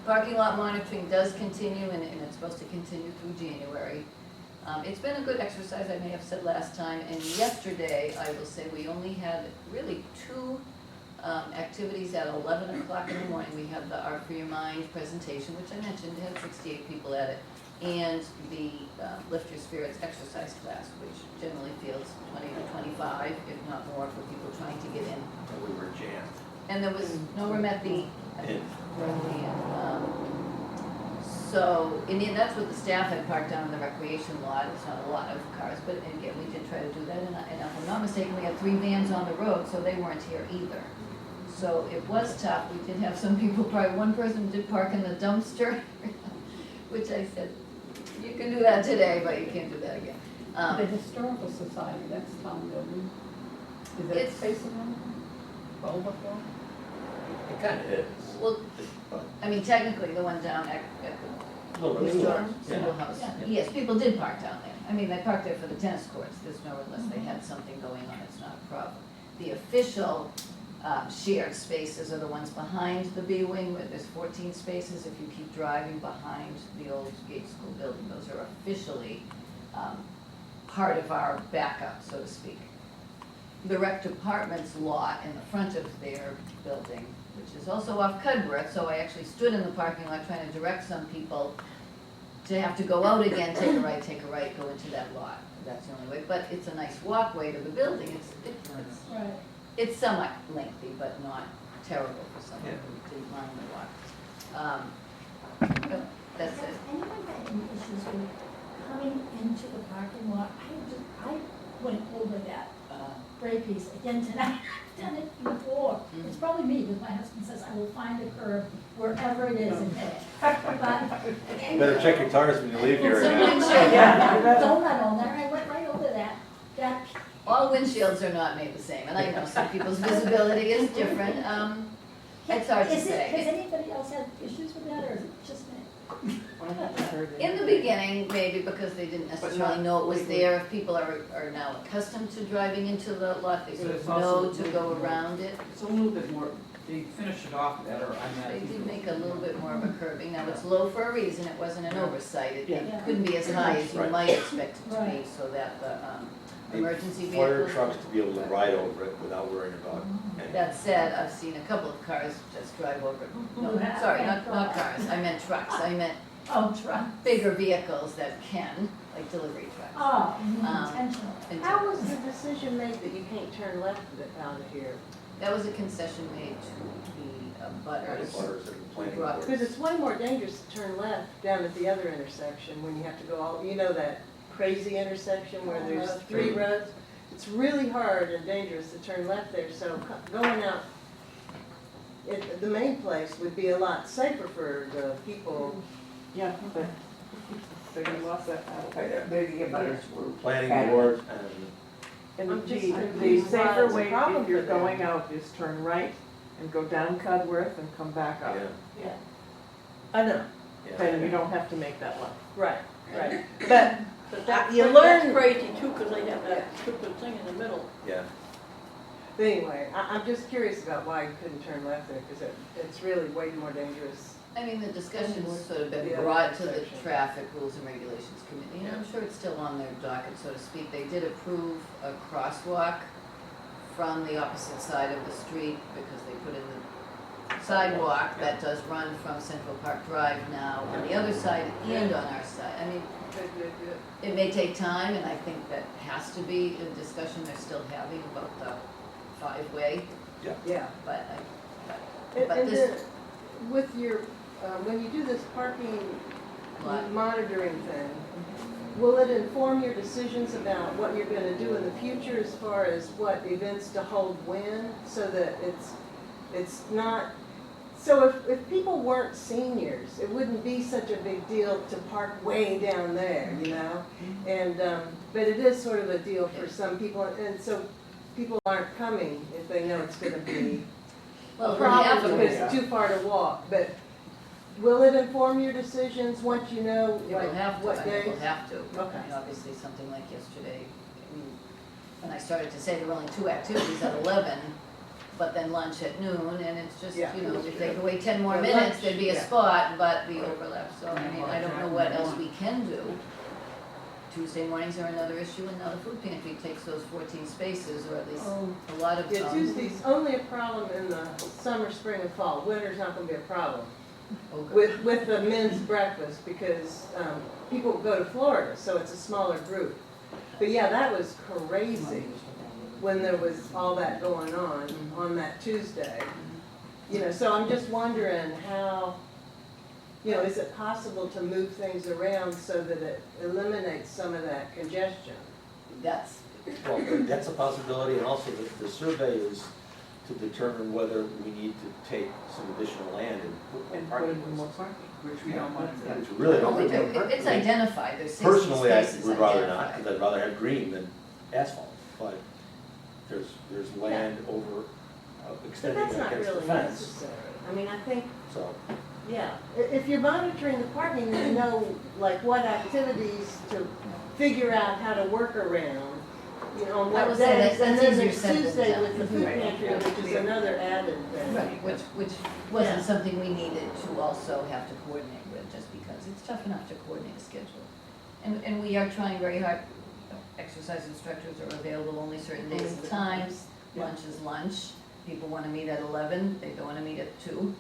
Speaker 3: Parking lot monitoring does continue, and it's supposed to continue through January. It's been a good exercise, I may have said last time, and yesterday, I will say, we only had really 2 activities at 11 o'clock in the morning. We had the Art for Your Mind presentation, which I mentioned, had 68 people at it, and the Lift Your Spirits exercise class, which generally fields 20 to 25, if not more, for people trying to get in.
Speaker 1: And we were jammed.
Speaker 3: And there was no room at the so, and that's what the staff had parked down in the recreation lot. It's not a lot of cars, but again, we did try to do that. And if I'm not mistaken, we had 3 vans on the road, so they weren't here either. So it was tough. We did have some people, probably one person did park in the dumpster, which I said, you can do that today, but you can't do that again.
Speaker 7: The Historical Society, that's town building. Is that facing them? Overflow?
Speaker 3: It's,
Speaker 7: Or is it?
Speaker 3: no,
Speaker 1: It kind of is.
Speaker 3: Well,
Speaker 1: But
Speaker 3: I mean, technically, the one down at
Speaker 1: a
Speaker 3: the
Speaker 1: little bit
Speaker 3: historic
Speaker 1: more, yeah.
Speaker 3: schoolhouse, yes, people did park down there. I mean, they parked there for the tennis courts, there's no, unless they had something going on, it's not a problem. The official shared spaces are the ones behind the B wing, where there's 14 spaces. If you keep driving behind the old Gate School building, those are officially part of our backup, so to speak. The rec department's lot in the front of their building, which is also off Cudworth, so I actually stood in the parking lot trying to direct some people to have to go out again, take a right, go into that lot. That's the only way, but it's a nice walkway to the building.
Speaker 5: Right.
Speaker 3: It's somewhat lengthy, but not terrible for someone who didn't mind the walk. But that's
Speaker 5: Has
Speaker 3: it.
Speaker 5: anyone had any issues with coming into the parking lot? I went over that gray piece again tonight. I've done it before. It's probably me, because my husband says I will find the curb wherever it is and hit it. But
Speaker 1: Better check your tires when you leave here.
Speaker 3: Some
Speaker 1: Annette.
Speaker 3: windshield,
Speaker 5: donut on there, I went right over that.
Speaker 3: all windshields are not made the same, and I know some people's visibility is different. It's hard to
Speaker 5: Has
Speaker 3: say.
Speaker 5: anybody else had issues with that, or is it just me?
Speaker 9: I haven't heard it.
Speaker 3: In the beginning, maybe because they didn't necessarily know it was there, if people are now accustomed to driving into the lot, they
Speaker 8: But
Speaker 3: sort
Speaker 8: it's
Speaker 3: of
Speaker 8: also
Speaker 3: know to go around it.
Speaker 8: It's a little bit more, they finish it off better,
Speaker 3: They did make a little bit more of a curbing, now it's low for a reason, it wasn't an oversight, it
Speaker 5: Yeah.
Speaker 3: couldn't be as high as you
Speaker 1: Right.
Speaker 3: might expect it to be,
Speaker 5: Right.
Speaker 3: so that the emergency
Speaker 1: Fire
Speaker 3: vehicles.
Speaker 1: trucks to be able to ride over it without worrying about anything.
Speaker 3: That said, I've seen a couple of cars just drive over it. No,
Speaker 5: Yeah.
Speaker 3: sorry, not cars, I meant trucks, I meant
Speaker 5: Oh, truck.
Speaker 3: bigger vehicles that can, like delivery trucks.
Speaker 5: Oh,
Speaker 3: Um,
Speaker 5: intentional.
Speaker 2: How was the decision made that you can't turn left out of here?
Speaker 3: That was a concession made to the butters.
Speaker 1: Butters and planning
Speaker 3: Right.
Speaker 1: boards.
Speaker 2: Because it's way more dangerous to turn left down at the other intersection when you have to go all, you know, that crazy intersection where there's three roads? It's really hard and dangerous to turn left there, so going out, the main place would be a lot safer for the people.
Speaker 9: Yeah, but you lost that battle.
Speaker 4: Maybe about it.
Speaker 1: Planning board and,
Speaker 9: And
Speaker 2: I'm just
Speaker 9: the
Speaker 2: confused why
Speaker 9: safer
Speaker 2: it's a
Speaker 9: way,
Speaker 2: problem
Speaker 9: if you're
Speaker 2: for them.
Speaker 9: going out, is turn right and go down Cudworth and come back up.
Speaker 1: yeah,
Speaker 2: I know,
Speaker 9: Then you
Speaker 1: yeah.
Speaker 9: don't have to make that left.
Speaker 2: right, right. But
Speaker 6: But
Speaker 2: you
Speaker 6: that's
Speaker 2: learn,
Speaker 6: crazy too, because they have that stupid thing in the middle.
Speaker 1: Yeah,
Speaker 2: but anyway, I'm just curious about why you couldn't turn left there, because it's really way more dangerous.
Speaker 3: I mean, the discussion's sort of been
Speaker 2: Yeah,
Speaker 3: brought to the
Speaker 2: intersection.
Speaker 3: Traffic Rules and Regulations Committee, and I'm sure it's still on their docket, so to speak. They did approve a crosswalk from the opposite side of the street, because they put in the sidewalk that does run from Central Park Drive now on the other side and on our side. I mean,
Speaker 2: Good, good, good.
Speaker 3: it may take time, and I think that has to be a discussion they're still having about the five-way,
Speaker 2: Yeah.
Speaker 3: but
Speaker 2: And
Speaker 3: But
Speaker 2: and
Speaker 3: this-
Speaker 2: then, with your, when you do this parking
Speaker 3: Lot.
Speaker 2: monitoring thing, will it inform your decisions about what you're gonna do in the future as far as what events to hold when? So that it's not, so if people weren't seniors, it wouldn't be such a big deal to park way down there, you know? And, but it is sort of a deal for some people, and so people aren't coming if they know it's gonna be
Speaker 3: well,
Speaker 2: a
Speaker 3: we have
Speaker 2: problem
Speaker 3: to-
Speaker 2: because it's too far to walk, but will it inform your decisions once you know,
Speaker 3: It
Speaker 2: like,
Speaker 3: will have to,
Speaker 2: what
Speaker 3: I mean,
Speaker 2: days?
Speaker 3: we'll have to.
Speaker 2: Okay.
Speaker 3: I mean, obviously, something like yesterday, I mean, when I started to say there were only 2 activities at 11, but then lunch at noon, and it's just,
Speaker 2: Yeah.
Speaker 3: you know, if they could wait 10 more
Speaker 2: Yeah,
Speaker 3: minutes,
Speaker 2: lunch,
Speaker 3: there'd be a
Speaker 2: yeah.
Speaker 3: spot, but the overlap, so, I mean, I don't know what else we can do. Tuesday mornings are another issue, and now the food pantry takes those 14 spaces, or at least a lot of them.
Speaker 2: Yeah, Tuesday's only a problem in the summer, spring, and fall. Winter's not gonna be a problem
Speaker 3: Oh, good.
Speaker 2: with the men's breakfast because, people go to Florida, so it's a smaller group. But yeah, that was crazy when there was all that going on that Tuesday. You know, so I'm just wondering how, you know, is it possible to move things around so that it eliminates some of that congestion?
Speaker 3: That's,
Speaker 1: well, that's a possibility, and also the survey is to determine whether we need to take some additional land and put
Speaker 9: And
Speaker 1: more
Speaker 9: put
Speaker 1: parking
Speaker 9: in more
Speaker 1: places.
Speaker 9: parking.
Speaker 8: which we don't want to do.
Speaker 1: Which we really
Speaker 3: no,
Speaker 1: don't.
Speaker 3: we do. It's identified, there's 60
Speaker 1: Personally, I
Speaker 3: spaces
Speaker 1: would rather not,
Speaker 3: identified.
Speaker 1: because I'd rather have green than asphalt, but there's land over
Speaker 6: But
Speaker 1: extending
Speaker 6: that's
Speaker 1: it
Speaker 6: not
Speaker 1: against the
Speaker 6: really
Speaker 1: fence,
Speaker 6: necessary. I mean, I think,
Speaker 1: so.
Speaker 6: yeah, if you're monitoring the parking, you know, like what activities to figure out how to work around, you know, on
Speaker 3: I
Speaker 6: what
Speaker 3: would say
Speaker 6: days.
Speaker 3: that's
Speaker 6: And then
Speaker 3: easier
Speaker 6: there's
Speaker 3: said than
Speaker 6: Tuesday
Speaker 3: done.
Speaker 6: with the food
Speaker 3: Right.
Speaker 6: pantry, which is another added thing.
Speaker 3: Right, which wasn't something we needed to also have to coordinate with, just because it's tough enough to coordinate a schedule. And we are trying very hard, exercise instructors are available only certain days and times, lunch is lunch. People wanna meet at 11, they don't wanna meet at 2,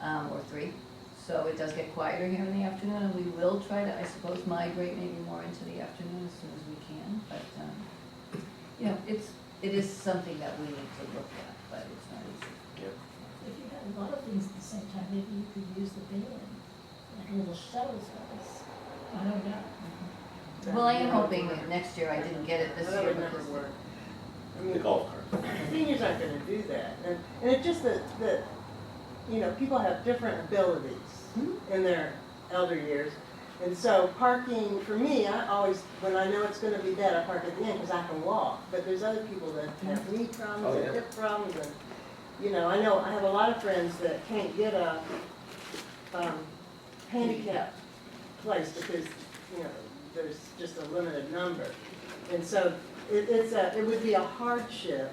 Speaker 3: or 3. So it does get quieter here in the afternoon, and we will try to, I suppose, migrate maybe more into the afternoon as soon as we can, but, you know, it is something that we need to look at, but it's not easy.
Speaker 5: If you had a lot of things at the same time, maybe you could use the band, like a little shuttle service. I don't know.
Speaker 3: Well, I am hoping that next year, I didn't get it this
Speaker 6: That
Speaker 3: year
Speaker 6: would never
Speaker 3: because.
Speaker 6: work. I
Speaker 1: The
Speaker 6: mean,
Speaker 1: golf cart.
Speaker 6: seniors aren't gonna do that. And it's just that, you know, people have different abilities in their elder years. And so parking, for me, I always, when I know it's gonna be bad, I park at the end because I can walk. But there's other people that have knee problems
Speaker 1: Oh,
Speaker 6: and
Speaker 1: yeah.
Speaker 6: hip problems and, you know, I have a lot of friends that can't get a, handicap place because, you know, there's just a limited number. And so it would be a hardship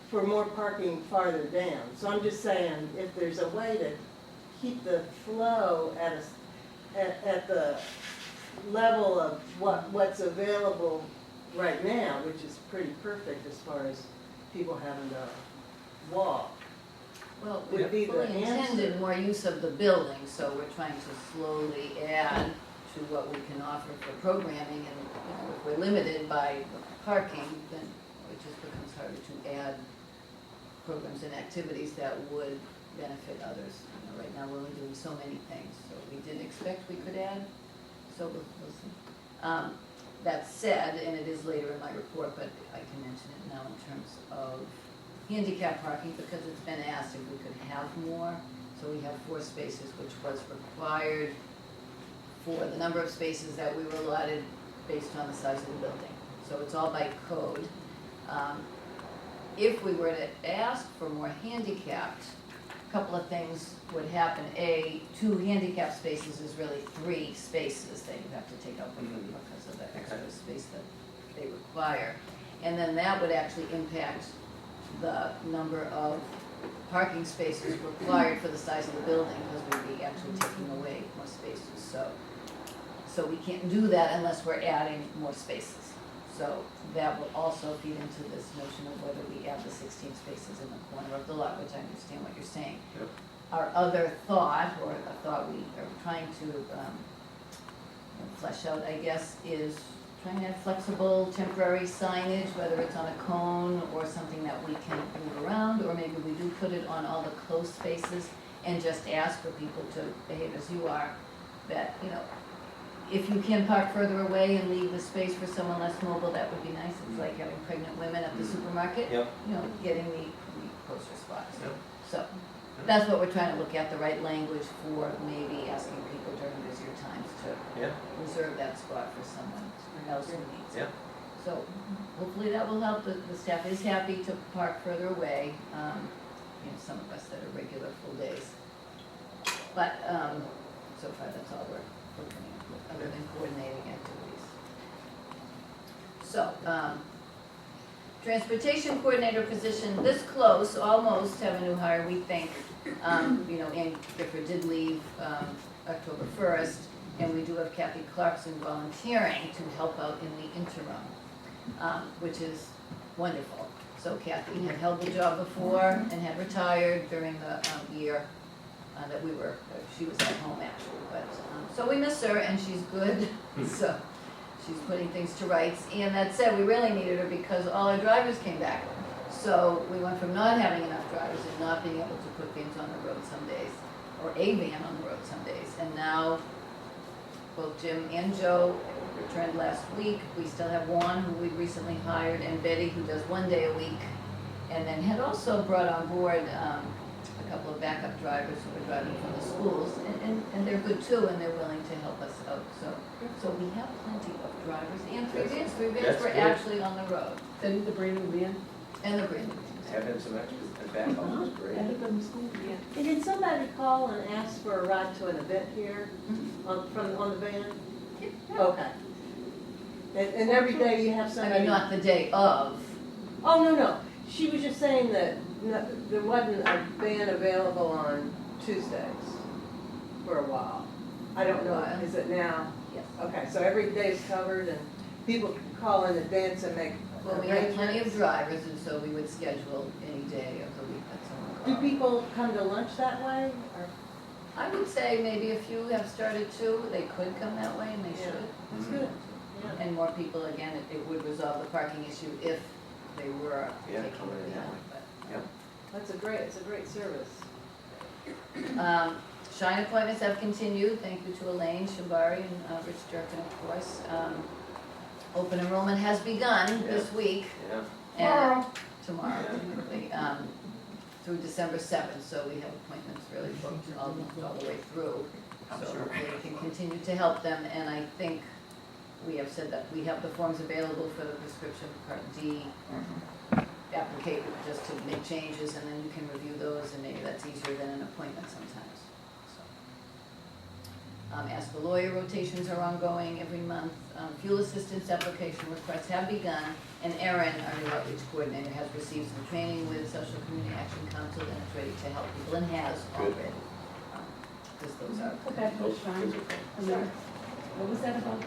Speaker 6: for more parking farther down. So I'm just saying, if there's a way to keep the flow at the level of what's available right now, which is pretty perfect as far as people having to walk.
Speaker 3: Well,
Speaker 6: would be
Speaker 3: we
Speaker 6: the
Speaker 3: fully
Speaker 6: answer.
Speaker 3: intended more use of the building, so we're trying to slowly add to what we can offer for programming, and, you know, if we're limited by parking, then it just becomes harder to add programs and activities that would benefit others. You know, right now, we're only doing so many things, so we didn't expect we could add, so we'll see. That said, and it is later in my report, but I can mention it now in terms of handicap parking, because it's been asked if we could have more. So we have 4 spaces, which was required for the number of spaces that we were allotted based on the size of the building. So it's all by code. If we were to ask for more handicapped, a couple of things would happen. 2 handicap spaces is really 3 spaces that you have to take out because of the extra space that they require. And then that would actually impact the number of parking spaces required for the size of the building, because we'd be actually taking away more spaces. So we can't do that unless we're adding more spaces. So that will also feed into this notion of whether we add the 16 spaces in the corner of the lot, which I understand what you're saying.
Speaker 1: Yep.
Speaker 3: Our other thought, or a thought we are trying to flesh out, I guess, is trying to have flexible temporary signage, whether it's on a cone or something that we can move around, or maybe we do put it on all the closed spaces and just ask for people to behave as you are, that, you know, if you can park further away and leave the space for someone less mobile, that would be nice. It's like having pregnant women at the supermarket,
Speaker 1: Yep.
Speaker 3: you know, getting the closer spots.
Speaker 1: Yep.
Speaker 3: So that's what we're trying to look at, the right language for maybe asking people during busier times to
Speaker 1: Yeah,
Speaker 3: reserve that spot for someone else who needs it.
Speaker 1: yeah.
Speaker 3: So hopefully that will help. The staff is happy to park further away, you know, some of us that are regular full days. But so far, that's all we're coming up with, other than coordinating activities. So, transportation coordinator position, this close, almost have a new hire, we think. You know, Ann Gifford did leave October 1st, and we do have Kathy Clarkson volunteering to help out in the interim, which is wonderful. So Kathy had held the job before and had retired during the year that she was at home actually, but, so we miss her and she's good, so she's putting things to rights. And that said, we really needed her because all our drivers came back. So we went from not having enough drivers and not being able to put vans on the road some days, or a van on the road some days. And now, both Jim and Joe returned last week. We still have Juan, who we recently hired, and Betty, who does 1 day a week. And then had also brought on board a couple of backup drivers who are driving from the schools, and they're good too, and they're willing to help us out. So we have plenty of drivers, and 3 vans. 3 vans
Speaker 1: That's
Speaker 3: were
Speaker 1: good.
Speaker 3: actually on the road,
Speaker 7: Then the brand new van?
Speaker 3: and the brand new vans.
Speaker 1: Have him some extra, the back office, great.
Speaker 9: End of the school.
Speaker 6: Yeah.
Speaker 2: And did somebody call and ask for a ride to an event here on the van? Okay. And every day you have
Speaker 3: I
Speaker 2: somebody?
Speaker 3: mean, not the day of.
Speaker 2: Oh, no. She was just saying that there wasn't a van available on Tuesdays for a while. I don't know, is it now?
Speaker 3: Yes.
Speaker 2: Okay, so every day's covered and people can call in advance and make
Speaker 3: Well, we have plenty of
Speaker 2: arrangements?
Speaker 3: drivers, and so we would schedule any day of the week that someone
Speaker 2: Do
Speaker 3: calls.
Speaker 2: people come to lunch that way, or?
Speaker 3: I would say maybe a few have started to, they could come that way and they
Speaker 2: Yeah.
Speaker 3: should.
Speaker 2: That's good. Yeah.
Speaker 3: And more people, again, it would resolve the parking issue if they were
Speaker 1: Yeah,
Speaker 3: taking
Speaker 1: coming in
Speaker 3: it
Speaker 1: that
Speaker 3: down.
Speaker 1: way.
Speaker 3: but-
Speaker 1: Yep.
Speaker 2: It's a great service.
Speaker 3: Shine appointments have continued, thank you to Elaine Shabari and Rich Durkin, of course. Open enrollment has begun this week.
Speaker 1: Yeah.
Speaker 3: And tomorrow, technically, through December 7th, so we have appointments really booked almost all the way through.
Speaker 1: I'm
Speaker 3: So
Speaker 1: sure.
Speaker 3: hopefully we can continue to help them, and I think we have said that we have the forms available for the prescription Part D applicate, just to make changes, and then you can review those, and maybe that's easier than an appointment sometimes, so. Ask the lawyer rotations are ongoing every month. Fuel assistance application requests have begun, and Erin, our new outreach coordinator, has received some training with Social Community Action Council and is ready to help people and has
Speaker 1: Good.
Speaker 3: already. Because those are
Speaker 7: Go back to
Speaker 1: Those
Speaker 7: the shrine.
Speaker 1: those are fun.
Speaker 7: And then, what was that about?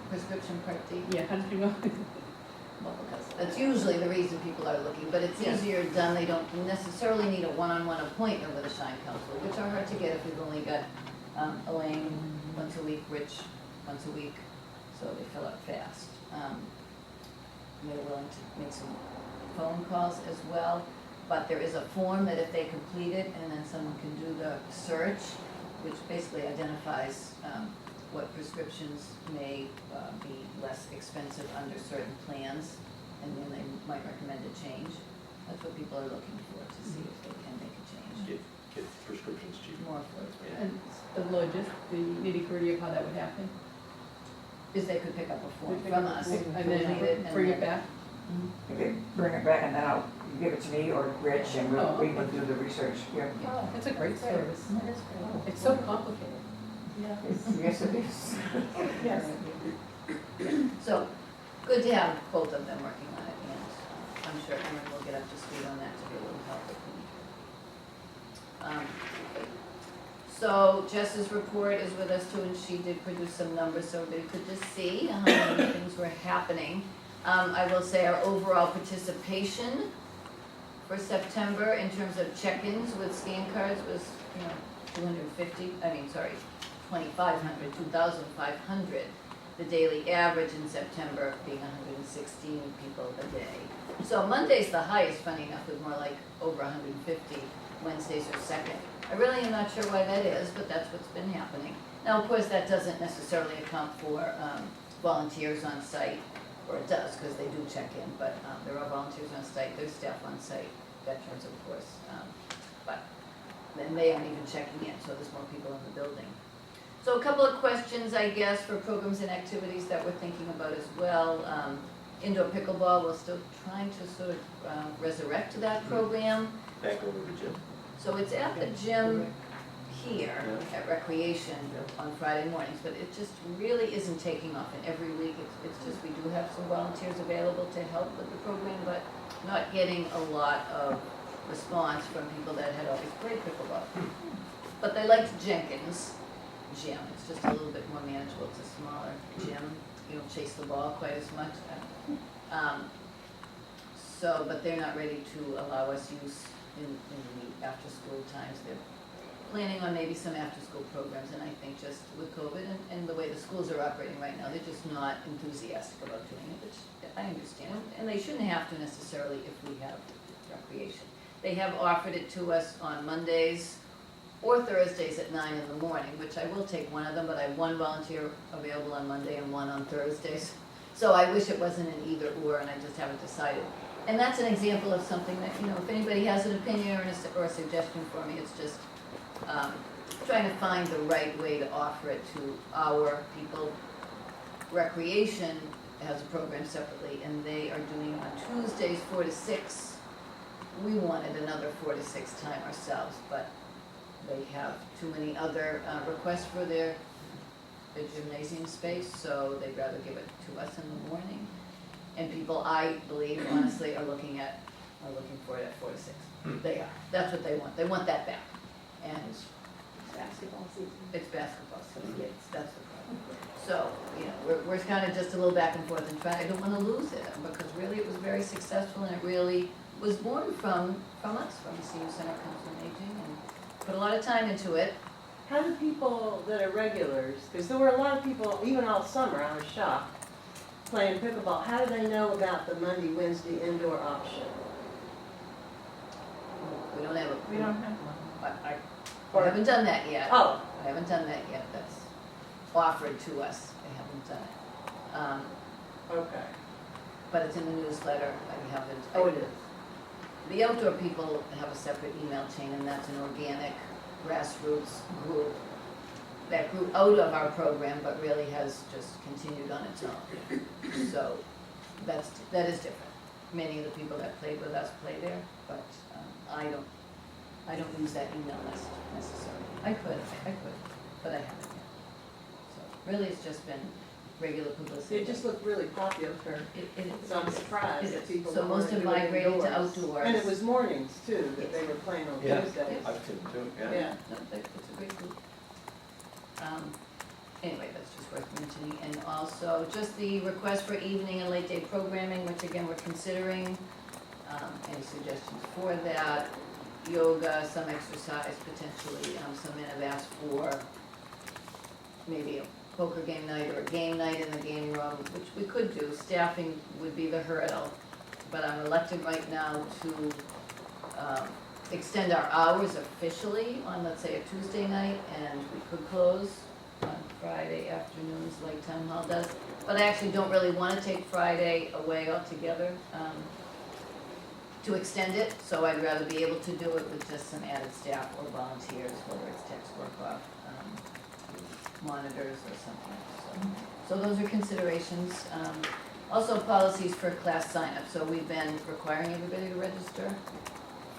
Speaker 3: prescription Part D.
Speaker 7: Yeah, how did you know?
Speaker 3: Well, because that's usually the reason people are looking, but it's
Speaker 7: Yeah.
Speaker 3: easier done, they don't necessarily need a one-on-one appointment with a Shine Counselor, which are hard to get if we've only got Elaine once a week, Rich once a week, so they fill up fast. They're willing to make some phone calls as well, but there is a form that if they complete it, and then someone can do the search, which basically identifies what prescriptions may be less expensive under certain plans, and then they might recommend a change. That's what people are looking for, to see if they can make a change.
Speaker 1: Get prescriptions cheaper.
Speaker 3: More affordable.
Speaker 7: And the the nitty-gritty of how that would happen?
Speaker 3: Is they could pick up a form
Speaker 7: We pick
Speaker 3: from
Speaker 7: up a
Speaker 3: us,
Speaker 7: form and
Speaker 3: complete
Speaker 7: then
Speaker 3: and
Speaker 7: bring
Speaker 3: then-
Speaker 7: it back?
Speaker 3: Mhm.
Speaker 4: If they bring it back and then I'll give it to me or Rich and
Speaker 7: Oh,
Speaker 4: we will
Speaker 7: okay.
Speaker 4: do the research, yeah.
Speaker 7: Oh, it's a great service.
Speaker 3: That is great.
Speaker 7: It's so complicated.
Speaker 4: Yes, it is.
Speaker 7: Yes.
Speaker 3: So, good to have both of them working on it, and I'm sure Erin will get up to speed on that to be a little help if we need her. So Jess's report is with us too, and she did produce some numbers, so everybody could just see how many things were happening. I will say our overall participation for September in terms of check-ins with scan cards was, 2,500. The daily average in September being 116 people a day. So Monday's the highest, funny enough, with more like over 150. Wednesdays are second. I really am not sure why that is, but that's what's been happening. Now, of course, that doesn't necessarily account for volunteers on site, or it does, because they do check in, but there are volunteers on site, there's staff on site, veterans, of course, but then they aren't even checking in, so there's more people in the building. So a couple of questions, I guess, for programs and activities that we're thinking about as well. Indoor pickleball, we're still trying to sort of resurrect that program.
Speaker 1: Back over to Jim.
Speaker 3: So it's at the gym here
Speaker 1: Yeah.
Speaker 3: at Recreation on Friday mornings, but it just really isn't taking off. And every week, it's just, we do have some volunteers available to help with the program, but not getting a lot of response from people that had always played pickleball. But they liked Jenkins gym. It's just a little bit more manageable. It's a smaller gym. You don't chase the ball quite as much. But they're not ready to allow us use in the after-school times. They're planning on maybe some after-school programs, and I think just with COVID and the way the schools are operating right now, they're just not enthusiastic about doing it, which I understand. And they shouldn't have to necessarily if we have recreation. They have offered it to us on Mondays or Thursdays at 9 in the morning, which I will take one of them, but I have one volunteer available on Monday and one on Thursdays. So I wish it wasn't an either or, and I just haven't decided. And that's an example of something that, if anybody has an opinion or a suggestion for me, it's just trying to find the right way to offer it to our people. Recreation has a program separately, and they are doing on Tuesdays 4 to 6 we wanted another 4 to 6 time ourselves, but they have too many other requests for their gymnasium space, so they'd rather give it to us in the morning. And people, I believe, honestly, are looking for it at 4 to 6. They are, that's what they want, they want that back. And
Speaker 6: Basketball season.
Speaker 3: it's basketball, so that's the problem. So, you know, we're kind of just a little back and forth and trying, I don't want to lose it, because really it was very successful, and it really was born from us, from the Senior Center Council on Aging, and put a lot of time into it.
Speaker 2: How do people that are regulars, because there were a lot of people, even all summer, I was shocked, playing pickleball, how do they know about the Monday, Wednesday indoor option?
Speaker 3: We don't have a.
Speaker 9: We don't have one.
Speaker 3: I haven't done that yet.
Speaker 2: Oh,
Speaker 3: I haven't done that yet, that's offered to us, I haven't done it.
Speaker 2: okay.
Speaker 3: But it's in the newsletter, I haven't.
Speaker 2: Oh, it is.
Speaker 3: The outdoor people have a separate email chain, and that's an organic grassroots group that grew out of our program, but really has just continued on its own. So that is different. Many of the people that played with us play there, but I don't use that email list necessarily. I could, but I haven't yet. So really, it's just been regular publicity.
Speaker 2: It just looked really popular.
Speaker 3: It is.
Speaker 2: So I'm surprised
Speaker 3: It
Speaker 2: that
Speaker 3: is.
Speaker 2: people
Speaker 3: So
Speaker 2: don't
Speaker 3: most
Speaker 2: wanna
Speaker 3: have
Speaker 2: do it
Speaker 3: migrated to
Speaker 2: indoors.
Speaker 3: outdoors.
Speaker 2: And it was mornings too, that they were playing on
Speaker 1: Yeah.
Speaker 2: Tuesdays.
Speaker 1: I've seen it too, yeah.
Speaker 2: Yeah.
Speaker 3: No, it's a great group. Anyway, that's just worth mentioning, and also just the request for evening and late day programming, which again, we're considering. Any suggestions for that? Yoga, some exercise potentially, some men have asked for maybe a poker game night or a game night in the game room, which we could do. Staffing would be the hurdle, but I'm elected right now to extend our hours officially on, let's say, a Tuesday night, and we could close on Friday afternoons like Town Hall does. But I actually don't really want to take Friday away altogether to extend it, so I'd rather be able to do it with just some added staff or volunteers, whether it's text work off monitors or something. So those are considerations. Also policies for class sign-up. So we've been requiring everybody to register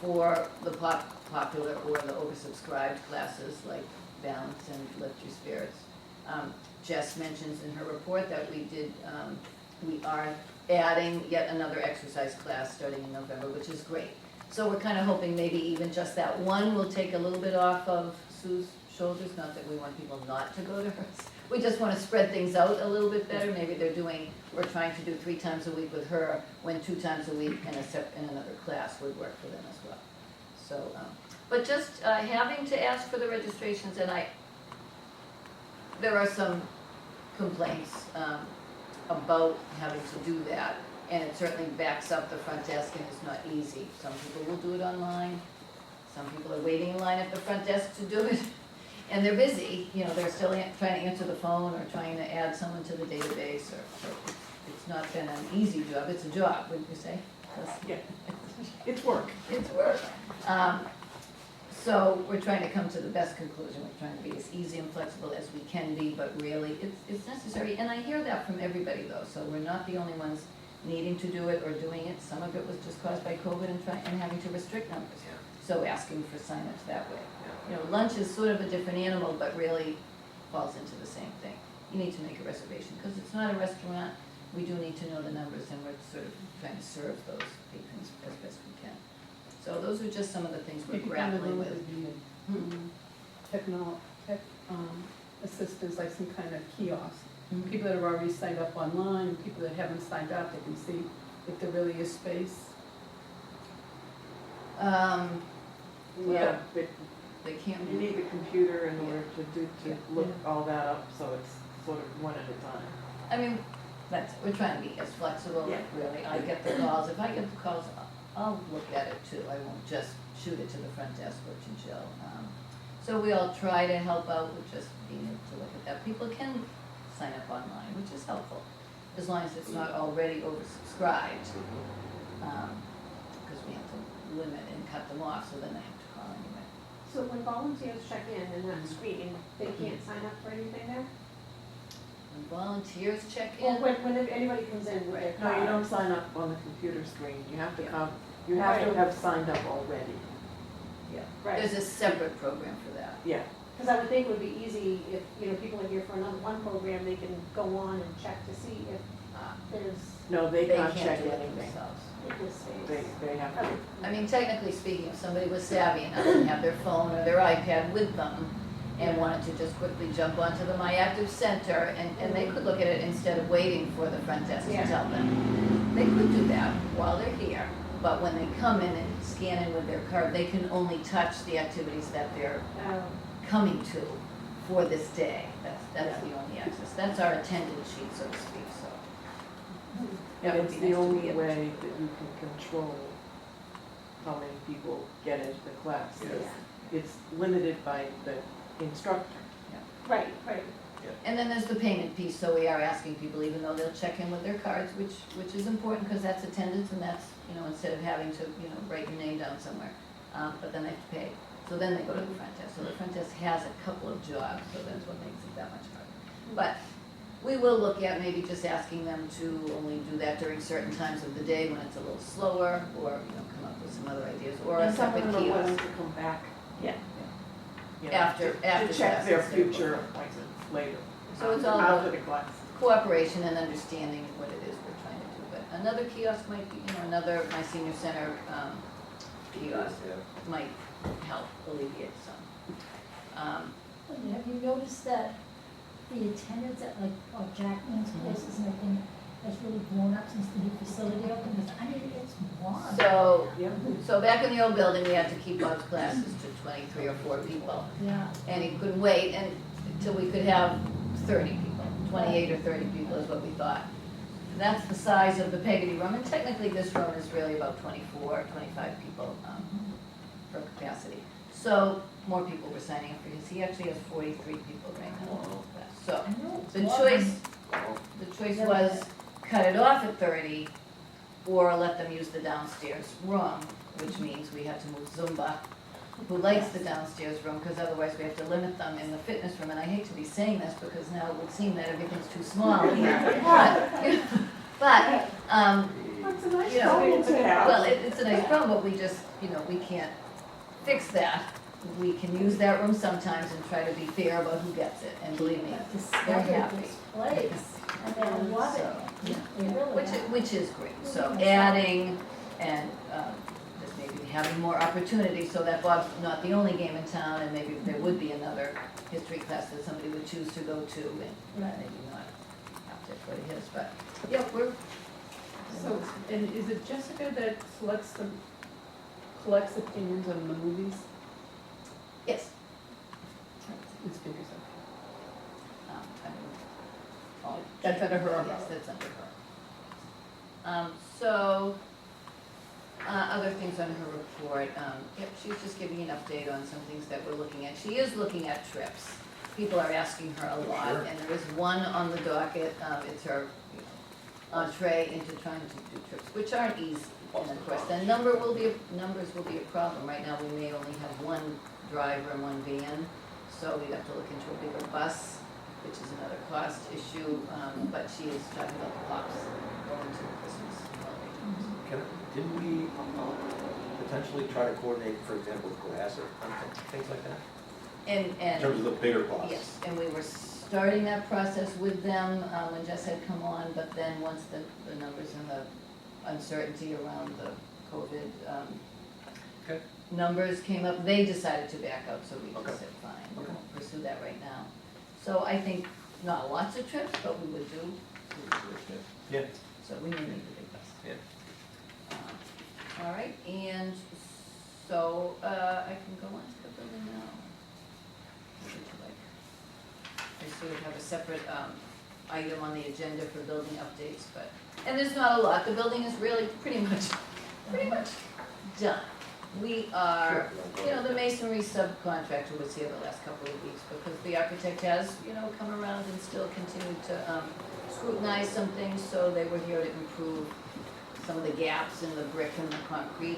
Speaker 3: for the popular or the oversubscribed classes like Balance and Lift Your Spirits. Jess mentions in her report that we are adding yet another exercise class starting in November, which is great. So we're kind of hoping maybe even just that one will take a little bit off of Sue's shoulders, not that we want people not to go to hers. We just want to spread things out a little bit better. Maybe we're trying to do 3 times a week with her, when 2 times a week in another class would work for them as well. So, but just having to ask for the registrations, and there are some complaints about having to do that, and it certainly backs up the front desk and it's not easy. Some people will do it online, some people are waiting in line at the front desk to do it, and they're busy, you know, they're still trying to answer the phone or trying to add someone to the database, or it's not been an easy job, it's a job, wouldn't you say?
Speaker 9: Yeah, it's work.
Speaker 3: It's work. So we're trying to come to the best conclusion. We're trying to be as easy and flexible as we can be, but really it's necessary. And I hear that from everybody though, so we're not the only ones needing to do it or doing it. Some of it was just caused by COVID and having to restrict numbers.
Speaker 1: Yeah.
Speaker 3: So asking for signups that way.
Speaker 1: Yeah.
Speaker 3: You know, lunch is sort of a different animal, but really falls into the same thing. You need to make a reservation because it's not a restaurant. We do need to know the numbers, and we're sort of trying to serve those patrons as best we can. So those are just some of the things we're
Speaker 7: Maybe kind of
Speaker 3: grappling
Speaker 7: look
Speaker 3: with.
Speaker 7: at the tech assistance, like some kind of kiosk.
Speaker 3: Mhm.
Speaker 7: People that have already signed up online, people that haven't signed up, they can see if there really is space.
Speaker 9: Yeah, but
Speaker 3: They can't.
Speaker 9: you need the computer in order to look
Speaker 7: Yeah.
Speaker 9: all that up, so it's sort of one at a time.
Speaker 3: I mean, we're trying to be as flexible,
Speaker 9: Yeah.
Speaker 3: really. I get the calls. If I get the calls, I'll look at it too. I won't just shoot it to the front desk or to Jill. So we all try to help out with just being able to look at that. People can sign up online, which is helpful, as long as it's not already oversubscribed. Because we have to limit and cut them off, so then they have to call anyway.
Speaker 6: So when volunteers check in that screen, they can't sign up for anything there?
Speaker 3: When volunteers check
Speaker 6: Or
Speaker 3: in,
Speaker 6: when anybody comes in with their
Speaker 9: No, you
Speaker 6: card?
Speaker 9: don't sign up on the computer screen, you have to come You have to
Speaker 6: Right.
Speaker 9: have signed up already.
Speaker 3: There's a separate program for that.
Speaker 9: Yeah.
Speaker 11: Because I would think it would be easy if, people are here for one program, they can go on and check to see if there's
Speaker 9: No, they
Speaker 3: They
Speaker 9: can't
Speaker 3: can't
Speaker 9: check
Speaker 3: do it
Speaker 9: anything.
Speaker 3: themselves.
Speaker 11: this space.
Speaker 9: They have to.
Speaker 3: I mean, technically speaking, if somebody was savvy enough and had their phone or their iPad with them and wanted to just quickly jump onto the My Active Center, and they could look at it instead of waiting for the front desk to
Speaker 11: Yeah.
Speaker 3: tell them. They could do that while they're here, but when they come in and scan in with their card, they can only touch the activities that they're coming to for this day. That's the only access. That's our attendance sheet, so to speak, so. That
Speaker 9: And
Speaker 3: would
Speaker 9: it's
Speaker 3: be
Speaker 9: the
Speaker 3: nice to be
Speaker 9: only
Speaker 3: able
Speaker 9: way
Speaker 3: to-
Speaker 9: that you can control how many people get into the class. It's limited by the instructor.
Speaker 11: Right, right.
Speaker 3: And then there's the payment piece, so we are asking people, even though they'll check in with their cards, which is important, because that's attendance, and that's, instead of having to, write your name down somewhere, but then they have to pay. So then they go to the front desk, so the front desk has a couple of jobs, so that's what makes it that much harder. But we will look at maybe just asking them to only do that during certain times of the day when it's a little slower, or, come up with some other ideas, or a
Speaker 9: And some of
Speaker 3: separate
Speaker 9: them are willing
Speaker 3: kiosk.
Speaker 9: to come back.
Speaker 3: Yeah.
Speaker 9: you know,
Speaker 3: After
Speaker 9: to
Speaker 3: class
Speaker 9: check their
Speaker 3: instead of
Speaker 9: future
Speaker 3: before.
Speaker 9: appointments later.
Speaker 3: So it's all
Speaker 9: After
Speaker 3: about
Speaker 9: the class.
Speaker 3: cooperation and understanding what it is we're trying to do. But another kiosk might be, another, my senior center kiosk might help alleviate some.
Speaker 5: Have you noticed that the attendance at Jackman's places and everything has really grown up since the new facility opened? Because, I mean, it's warm.
Speaker 3: So,
Speaker 9: Yeah.
Speaker 3: so back in the old building, we had to keep Bob's classes to 23 or 4 people.
Speaker 5: Yeah.
Speaker 3: And he couldn't wait until we could have 30 people, 28 or 30 people is what we thought. That's the size of the Peggotty room, and technically this room is really about 24, 25 people for capacity. So more people were signing up for his. He actually has 43 people right now. So
Speaker 5: I know it's
Speaker 3: the
Speaker 5: warm.
Speaker 3: choice was cut it off at 30 or let them use the downstairs room, which means we have to move Zumba, who likes the downstairs room, because otherwise we have to limit them in the fitness room. And I hate to be saying this because now it would seem that everything's too small here. But
Speaker 6: That's a nice
Speaker 3: you know,
Speaker 6: problem to have.
Speaker 3: well, it's a nice problem, but we just, we can't fix that. We can use that room sometimes and try to be fair about who gets it, and believe me,
Speaker 5: I've
Speaker 3: they're
Speaker 5: discovered
Speaker 3: happy.
Speaker 5: this place, and I love it.
Speaker 3: So,
Speaker 5: They really
Speaker 3: which is great. So adding and just maybe having more opportunity so that Bob's not the only game in town, and maybe there would be another history class that somebody would choose to go to, and
Speaker 5: Right.
Speaker 3: maybe not have to go to his, but, yeah, we're.
Speaker 7: So, and is it Jessica that collects opinions on the movies?
Speaker 3: Yes.
Speaker 7: It's figures
Speaker 3: I mean, all-
Speaker 7: That's under her umbrella.
Speaker 3: Yes, that's under her. So, other things on her report, yep, she's just giving an update on some things that we're looking at. She is looking at trips. People are asking her a lot,
Speaker 1: Sure.
Speaker 3: and there is one on the docket, it's her entree into trying to do trips, which aren't easy. And of course, the numbers will be a problem. Right now, we may only have one driver and one van, so we have to look into a bigger bus, which is another cost issue, but she is talking about the pops going to the Christmas holiday.
Speaker 1: Didn't we potentially try to coordinate, for example, with Cohasset, things like that? In terms of the bigger costs?
Speaker 3: Yes, and we were starting that process with them when Jess had come on, but then once the numbers and the uncertainty around the COVID
Speaker 1: Okay.
Speaker 3: numbers came up, they decided to back out, so we
Speaker 1: Okay.
Speaker 3: just said, fine, we
Speaker 1: Okay.
Speaker 3: won't pursue that right now. So I think not lots of trips, but we would do.
Speaker 1: Yeah.
Speaker 3: So we may need the big bus.
Speaker 1: Yeah.
Speaker 3: All right, and so I can go on to the building now. What would you like? I sort of have a separate item on the agenda for building updates, but, and there's not a lot. The building is really pretty much done. We are, the masonry subcontractor was here the last couple of weeks because the architect has, come around and still continued to scrutinize some things, so they were here to improve some of the gaps in the brick and the concrete.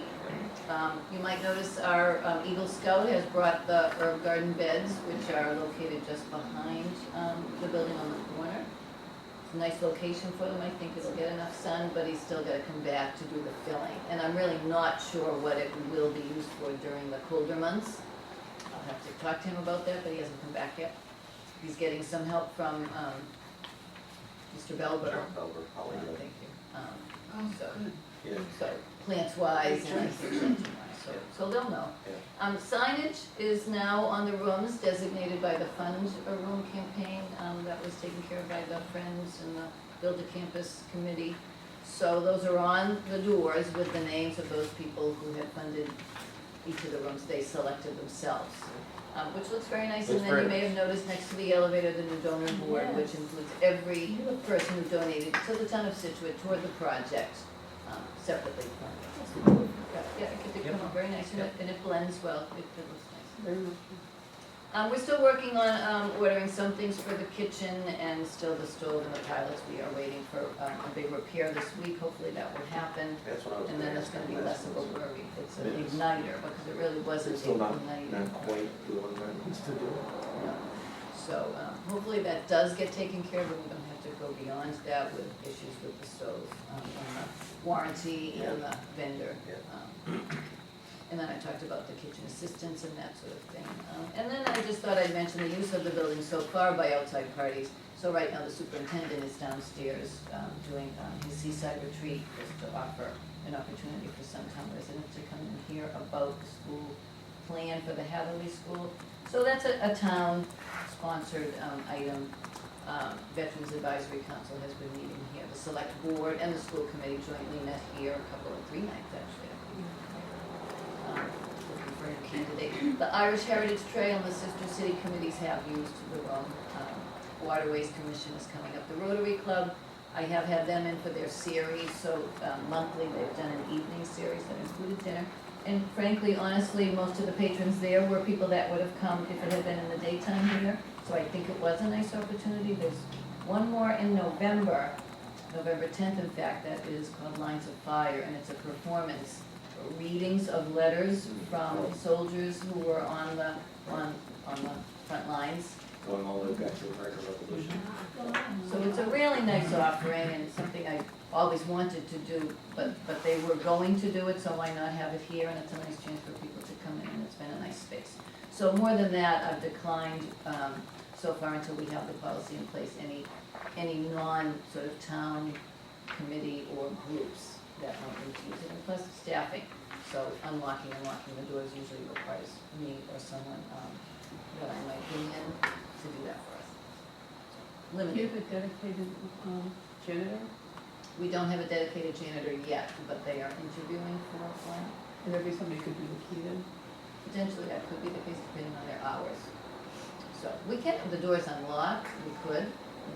Speaker 3: You might notice our Eagle Scout has brought the herb garden beds, which are located just behind the building on the corner. nice location for them, I think it'll get enough sun, but he's still gotta come back to do the filling. And I'm really not sure what it will be used for during the colder months. I'll have to talk to him about that, but he hasn't come back yet. He's getting some help from, Mr. Belber.
Speaker 1: Holly,
Speaker 3: Thank you. So,
Speaker 1: yeah.
Speaker 3: so plants wise and I think planting wise, so they'll know. Signage is now on the rooms designated by the Fund a Room campaign, that was taken care of by the Friends and the Build a Campus Committee. So those are on the doors with the names of those people who had funded each of the rooms they selected themselves. Which looks very nice, and
Speaker 1: Looks
Speaker 3: then you
Speaker 1: very
Speaker 3: may have noticed next to the elevator, the new donor board,
Speaker 5: Yes.
Speaker 3: which includes every person who donated to the town of Scituate toward the project, separately funded. Yeah, it did come out very nice, and it blends well, it looks nice.
Speaker 9: Very much.
Speaker 3: We're still working on, ordering some things for the kitchen and still the stove and the pilots. We are waiting for, a big repair this week, hopefully that will happen.
Speaker 1: That's what I was.
Speaker 3: And then it's gonna be less of a worry, it's an
Speaker 1: Yes.
Speaker 3: igniter, because it really wasn't
Speaker 1: It's
Speaker 3: an
Speaker 1: still not
Speaker 3: igniter.
Speaker 1: quite doing what it needs to do.
Speaker 3: No. So, hopefully that does get taken care of, and we don't have to go beyond that with issues with the stove, and the warranty and the vendor.
Speaker 1: Yeah.
Speaker 3: And then I talked about the kitchen assistants and that sort of thing. And then I just thought I'd mention the use of the building so far by outside parties. So right now, the superintendent is downstairs, doing, his seaside retreat, just to offer an opportunity for some town residents to come and hear about the school plan for the Hatherley School. So that's a town-sponsored, item. Veterans Advisory Council has been meeting here. The select board and the school committee jointly met here three nights actually, I believe. Looking for a candidate. The Irish Heritage Trail and the Sister City committees have used the room. Waterways Commission is coming up. The Rotary Club, I have had them in for their series, so monthly they've done an evening series that included dinner. And frankly, honestly, most of the patrons there were people that would have come if it had been in the daytime here. So I think it was a nice opportunity. There's one more in November 10th in fact, that is called Lines of Fire, and it's a performance. Readings of letters from soldiers who were on the front lines.
Speaker 1: Going all the way back to the American Revolution.
Speaker 3: So it's a really nice offering, and it's something I always wanted to do, but they were going to do it, so why not have it here? And it's a nice chance for people to come in, and it's been a nice space. So more than that, I've declined so far until we have the policy in place, any non sort of town committee or groups that want me to use it, and plus staffing. So unlocking and locking the doors usually requires me or someone that I might bring in to do that for us.
Speaker 7: Do you
Speaker 3: Limited.
Speaker 7: have a dedicated, janitor?
Speaker 3: We don't have a dedicated janitor yet, but they are interviewing for one.
Speaker 7: And there'd be somebody who could do the key then?
Speaker 3: Potentially that could be the case depending on their hours. So we can have the doors unlocked, we could,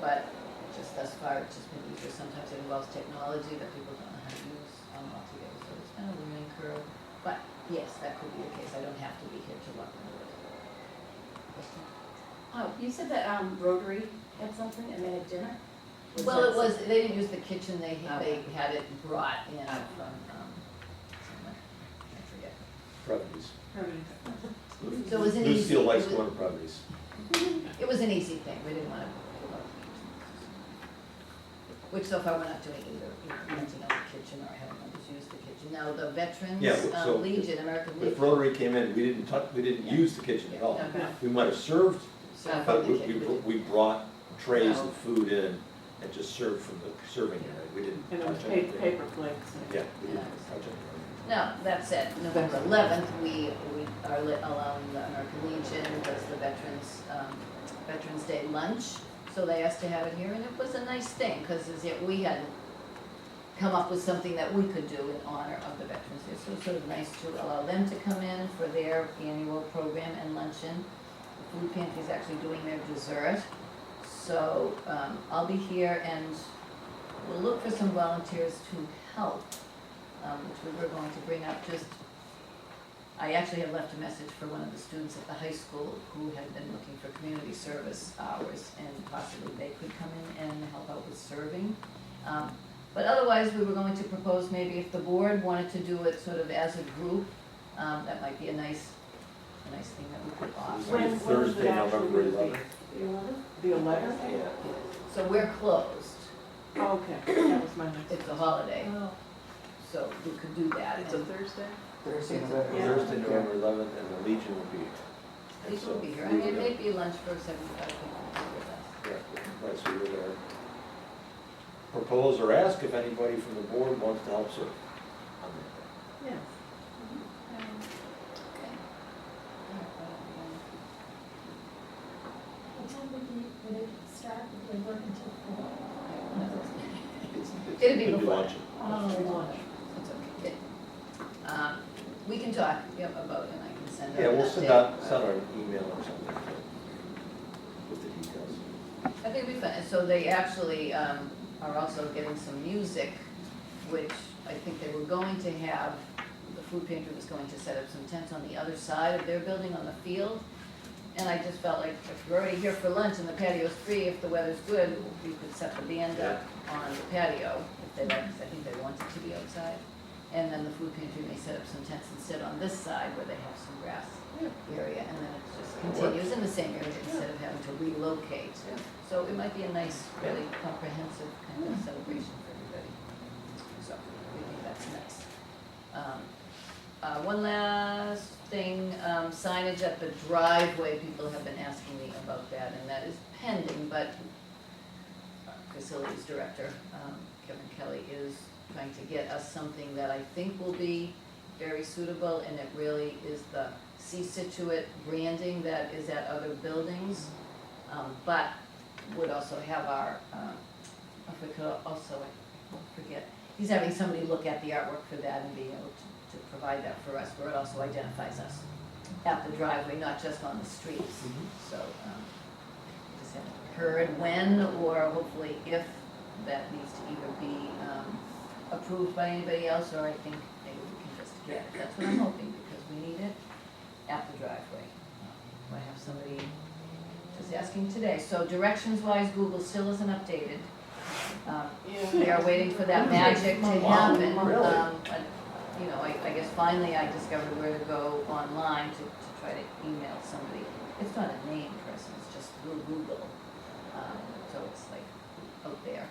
Speaker 3: but just thus far it's just been easier. Sometimes it involves technology that people don't know how to use altogether, so it's been a learning curve. But yes, that could be the case. I don't have to be here to lock the doors. Question?
Speaker 10: Oh, you said that Rotary had something and they had dinner?
Speaker 3: Well,
Speaker 10: that
Speaker 3: it was, they didn't use the kitchen, they
Speaker 10: Okay.
Speaker 3: had it brought in from, somewhere, I forget.
Speaker 1: Properties.
Speaker 3: So it was an easy.
Speaker 1: Lucille likes
Speaker 3: it was-
Speaker 1: going to properties.
Speaker 3: It was an easy thing, we didn't want to give up the kitchen. Which so far we're not doing either, renting out the kitchen or having others use the kitchen. Now, the Veterans
Speaker 1: Yeah, so
Speaker 3: Legion, American
Speaker 1: If
Speaker 3: Legion.
Speaker 1: Rotary came in, we didn't use the kitchen at all.
Speaker 3: Okay.
Speaker 1: We might have served,
Speaker 3: So
Speaker 1: but
Speaker 3: the
Speaker 1: we
Speaker 3: kitchen.
Speaker 1: we brought trays of food in and just served from the serving area. We didn't
Speaker 9: And it was
Speaker 1: touch anything.
Speaker 9: paper plates.
Speaker 1: Yeah, we didn't touch anything.
Speaker 3: Now, that said, November 11th, we are allowing the American Legion, does the Veterans Day lunch. So they asked to have it here, and it was a nice thing, because as yet we hadn't come up with something that we could do in honor of the Veterans Day. So it's sort of nice to allow them to come in for their annual program and luncheon. The food pantry is actually doing their dessert. So I'll be here, and we'll look for some volunteers to help, which we were going to bring up just, I actually have left a message for one of the students at the high school who had been looking for community service hours, and possibly they could come in and help out with serving. But otherwise, we were going to propose maybe if the board wanted to do it sort of as a group, that might be a nice thing that we could offer.
Speaker 9: When is
Speaker 1: Thursday,
Speaker 9: it actually
Speaker 1: November
Speaker 9: gonna be?
Speaker 1: 11th.
Speaker 9: The 11th?
Speaker 1: Yeah.
Speaker 3: So we're closed.
Speaker 9: Okay, that was my next.
Speaker 3: It's a holiday,
Speaker 5: Oh,
Speaker 3: so we could do that.
Speaker 9: It's a
Speaker 3: And
Speaker 9: Thursday?
Speaker 4: Thursday,
Speaker 3: It's a-
Speaker 4: November.
Speaker 1: Thursday, November 11th, and the Legion will be. and
Speaker 3: These will
Speaker 1: so
Speaker 3: be here, I
Speaker 1: we
Speaker 3: mean,
Speaker 1: were
Speaker 3: maybe lunch for 75 people with us.
Speaker 1: there. Yeah, right, so we were there. Propose or ask if anybody from the board wants to help serve on that day.
Speaker 9: Yes.
Speaker 3: Okay.
Speaker 5: what time would it start, would they work until 4?
Speaker 1: It's-
Speaker 3: It'll be
Speaker 1: it'll
Speaker 3: before.
Speaker 1: luncheon.
Speaker 5: Oh,
Speaker 9: Lunch.
Speaker 3: It's okay. We can talk, yep, about it, and I can send out
Speaker 1: Yeah,
Speaker 3: an
Speaker 1: we'll send
Speaker 3: update.
Speaker 1: out an email or something with the details.
Speaker 3: I think it'll be fun, and so they actually, are also getting some music, which I think they were going to have, the food pantry was going to set up some tents on the other side of their building on the field. And I just felt like if you're already here for lunch and the patio's free, if the weather's good, we could set the band up on the patio, if they like, 'cause I think they want it to be outside. And then the food pantry may set up some tents and sit on this side where they have some grass area, and then it just continues in the same area instead of having to relocate. So it might be a nice, really comprehensive kind of celebration for everybody. So we think that's nice. One last thing, signage at the driveway, people have been asking me about that, and that is pending, but our facilities director, Kevin Kelly, is trying to get us something that I think will be very suitable, and it really is the Scituate branding that is at other buildings, but would also have our, if we could also, I won't forget, he's having somebody look at the artwork for that and being able to provide that for us, where it also identifies us at the driveway, not just on the streets. So, just haven't heard when or hopefully if that needs to either be approved by anybody else, or I think maybe we can just get it. That's what I'm hoping, because we need it at the driveway. I have somebody just asking today. So directions wise, Google still isn't updated. We are waiting for that magic to happen.
Speaker 1: Really?
Speaker 3: But, you know, I guess finally I discovered where to go online to try to email somebody. It's not a name person, it's just through Google. So it's like out there.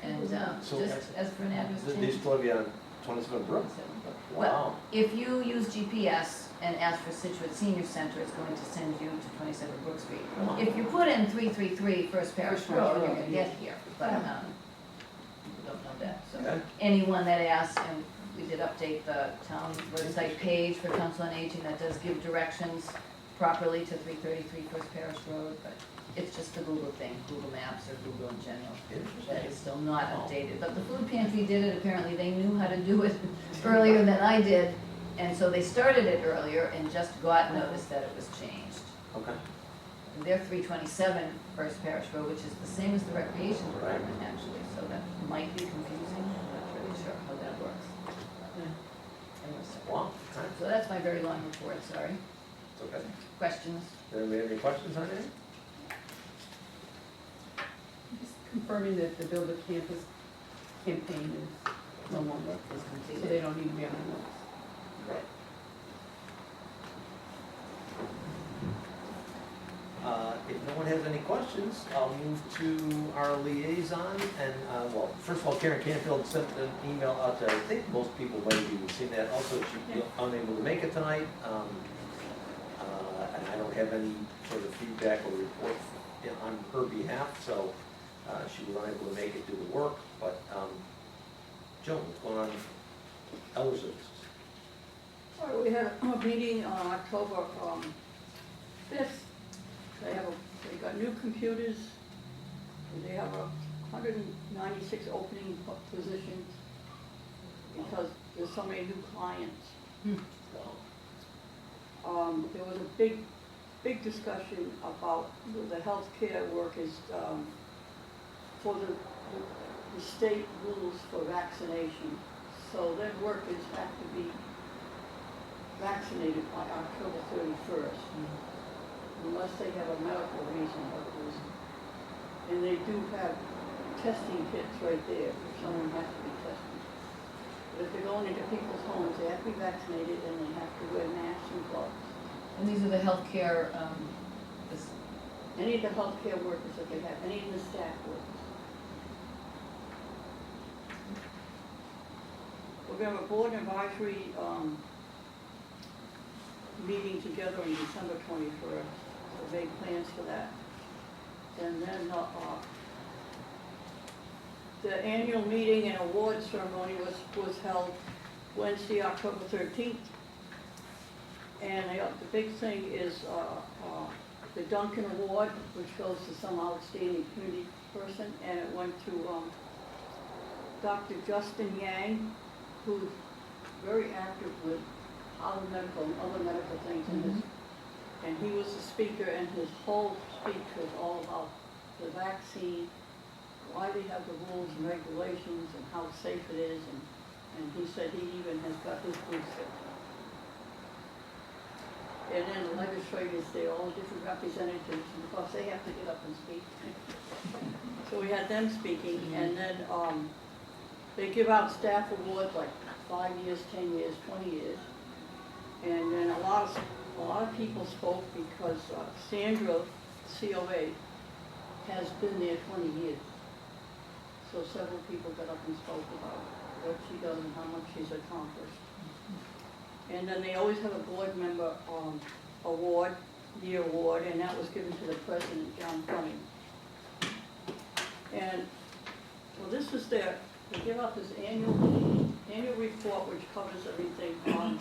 Speaker 3: And
Speaker 1: So-
Speaker 3: just as for an address
Speaker 1: They
Speaker 3: change.
Speaker 1: still have you on 27 Brook?
Speaker 3: Well,
Speaker 1: Wow.
Speaker 3: if you use GPS and ask for Scituate Senior Center, it's going to send you to 27 Brook Street. If you put in 333 First Parish
Speaker 9: First Parish
Speaker 3: Road, you're
Speaker 9: Road,
Speaker 3: gonna get here, but, people don't know that, so.
Speaker 1: Okay.
Speaker 3: Anyone that asks, and we did update the town website page for Council on Aging that does give directions properly to 333 First Parish Road, but it's just the Google thing, Google Maps or Google in general. That is still not updated, but the food pantry did it, apparently they knew how to do it earlier than I did, and so they started it earlier and just got notice that it was changed.
Speaker 1: Okay.
Speaker 3: And they're 327 First Parish Road, which is the same as the Recreation Department, actually, so that might be confusing, I'm not really sure how that works. Anyway,
Speaker 1: Wow. Okay.
Speaker 3: so that's my very long report, sorry.
Speaker 1: It's okay.
Speaker 3: Questions?
Speaker 1: Does anybody have any questions on it?
Speaker 7: Just confirming that the Build a Campus campaign is no longer,
Speaker 3: Is
Speaker 7: so
Speaker 3: completed.
Speaker 7: they don't need to be on the notes.
Speaker 1: If no one has any questions, I'll move to our liaison, and, well, first of all, Karen Canfield sent an email out to, I think most people might have even seen that, also she's unable to make it tonight, and I don't have any sort of feedback or report on her behalf, so, she was unable to make it do the work, but, Joan, what's going on, Elder Services?
Speaker 12: Well, we had a meeting on October 5th. They got new computers. They have 196 opening positions because there's so many new clients. There was a big discussion about the healthcare workers for the state rules for vaccination. So their workers have to be vaccinated by October 31st, unless they have a medical reason. And they do have testing kits right there if someone has to be tested. But if they're going into people's homes, they have to be vaccinated and they have to wear masks and gloves.
Speaker 3: And these are the healthcare,
Speaker 12: Any of the healthcare workers that they have, any of the staff workers. we're gonna have a board advisory, meeting together on December 21st, so make plans for that. And then, the annual meeting and award ceremony was held Wednesday, October 13th. And the big thing is, the Duncan Award, which goes to some outstanding community person, and it went to, Dr. Justin Yang, who's very active with other medical things, and he was the speaker, and his whole speech was all about the vaccine, why they have the rules and regulations, and how safe it is, and he said he even has got his booster. And then the legislators, they're all different representatives, and of course, they have to get up and speak. So we had them speaking, and then, they give out staff awards like 5 years, 10 years, 20 years. And then a lot of people spoke because Sandra, COA, has been there 20 years. So several people got up and spoke about what she does and how much she's accomplished. And then they always have a board member award, year award, and that was given to the president, John Fleming. And well, this was they give out this annual report which covers everything on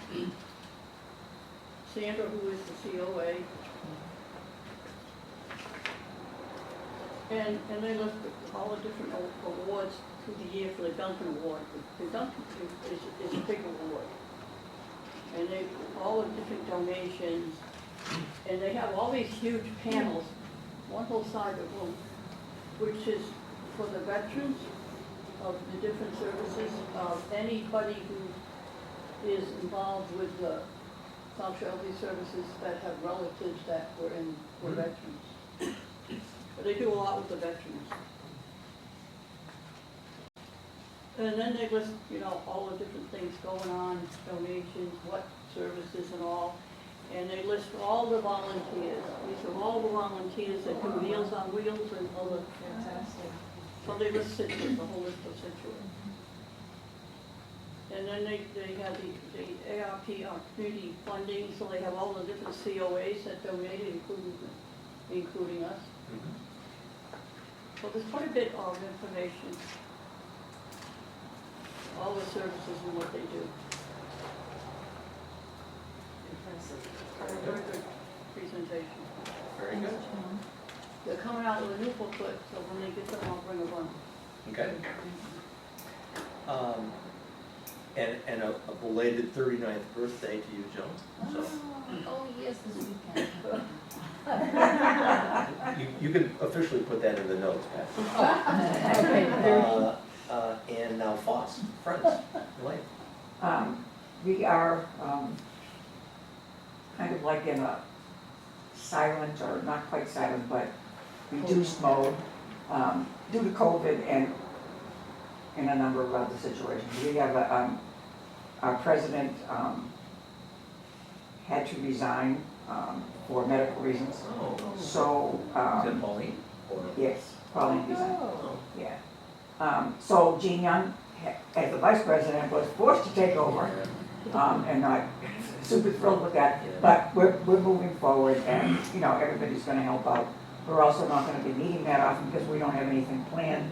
Speaker 12: Sandra, who is the COA, and they list all the different awards through the year for the Duncan Award. The Duncan is a big award, and they all the different donations, and they have all these huge panels, one whole side of the room, which is for the veterans of the different services, of anybody who is involved with the sexuality services that have relatives that were veterans. But they do a lot with the veterans. And then they list, all the different things going on, donations, what services and all. And they list all the volunteers. These are all the volunteers that do Meals on Wheels and all the.
Speaker 2: Fantastic.
Speaker 12: So they list Scituate, the whole list of Scituate. And then they have the ARP community funding, so they have all the different COAs that donated, including us. So there's quite a bit of information, all the services and what they do.
Speaker 2: Impressive.
Speaker 12: Very good presentation.
Speaker 1: Very good.
Speaker 12: They're coming out with a new booklet, so when they get them, I'll bring a bunch.
Speaker 1: Okay. And a belated 39th birthday to you, Joan. So
Speaker 3: Oh, yes, this weekend.
Speaker 1: you can officially put that in the notes, Pat.
Speaker 3: Okay,
Speaker 1: And now Foss, friends, Elaine.
Speaker 4: We are kind of like in a silent, or not quite silent, but reduced mode due to COVID and in a number of other situations. We have our president had to resign for medical reasons.
Speaker 1: Oh.
Speaker 4: So,
Speaker 1: Is it Pauline? Or?
Speaker 4: yes, Pauline resigned.
Speaker 1: Oh.
Speaker 4: Yeah. So Jean Young, as the vice president, was forced to take over, and not super thrilled with that. But we're moving forward, and everybody's going to help out. We're also not going to be meeting that often because we don't have anything planned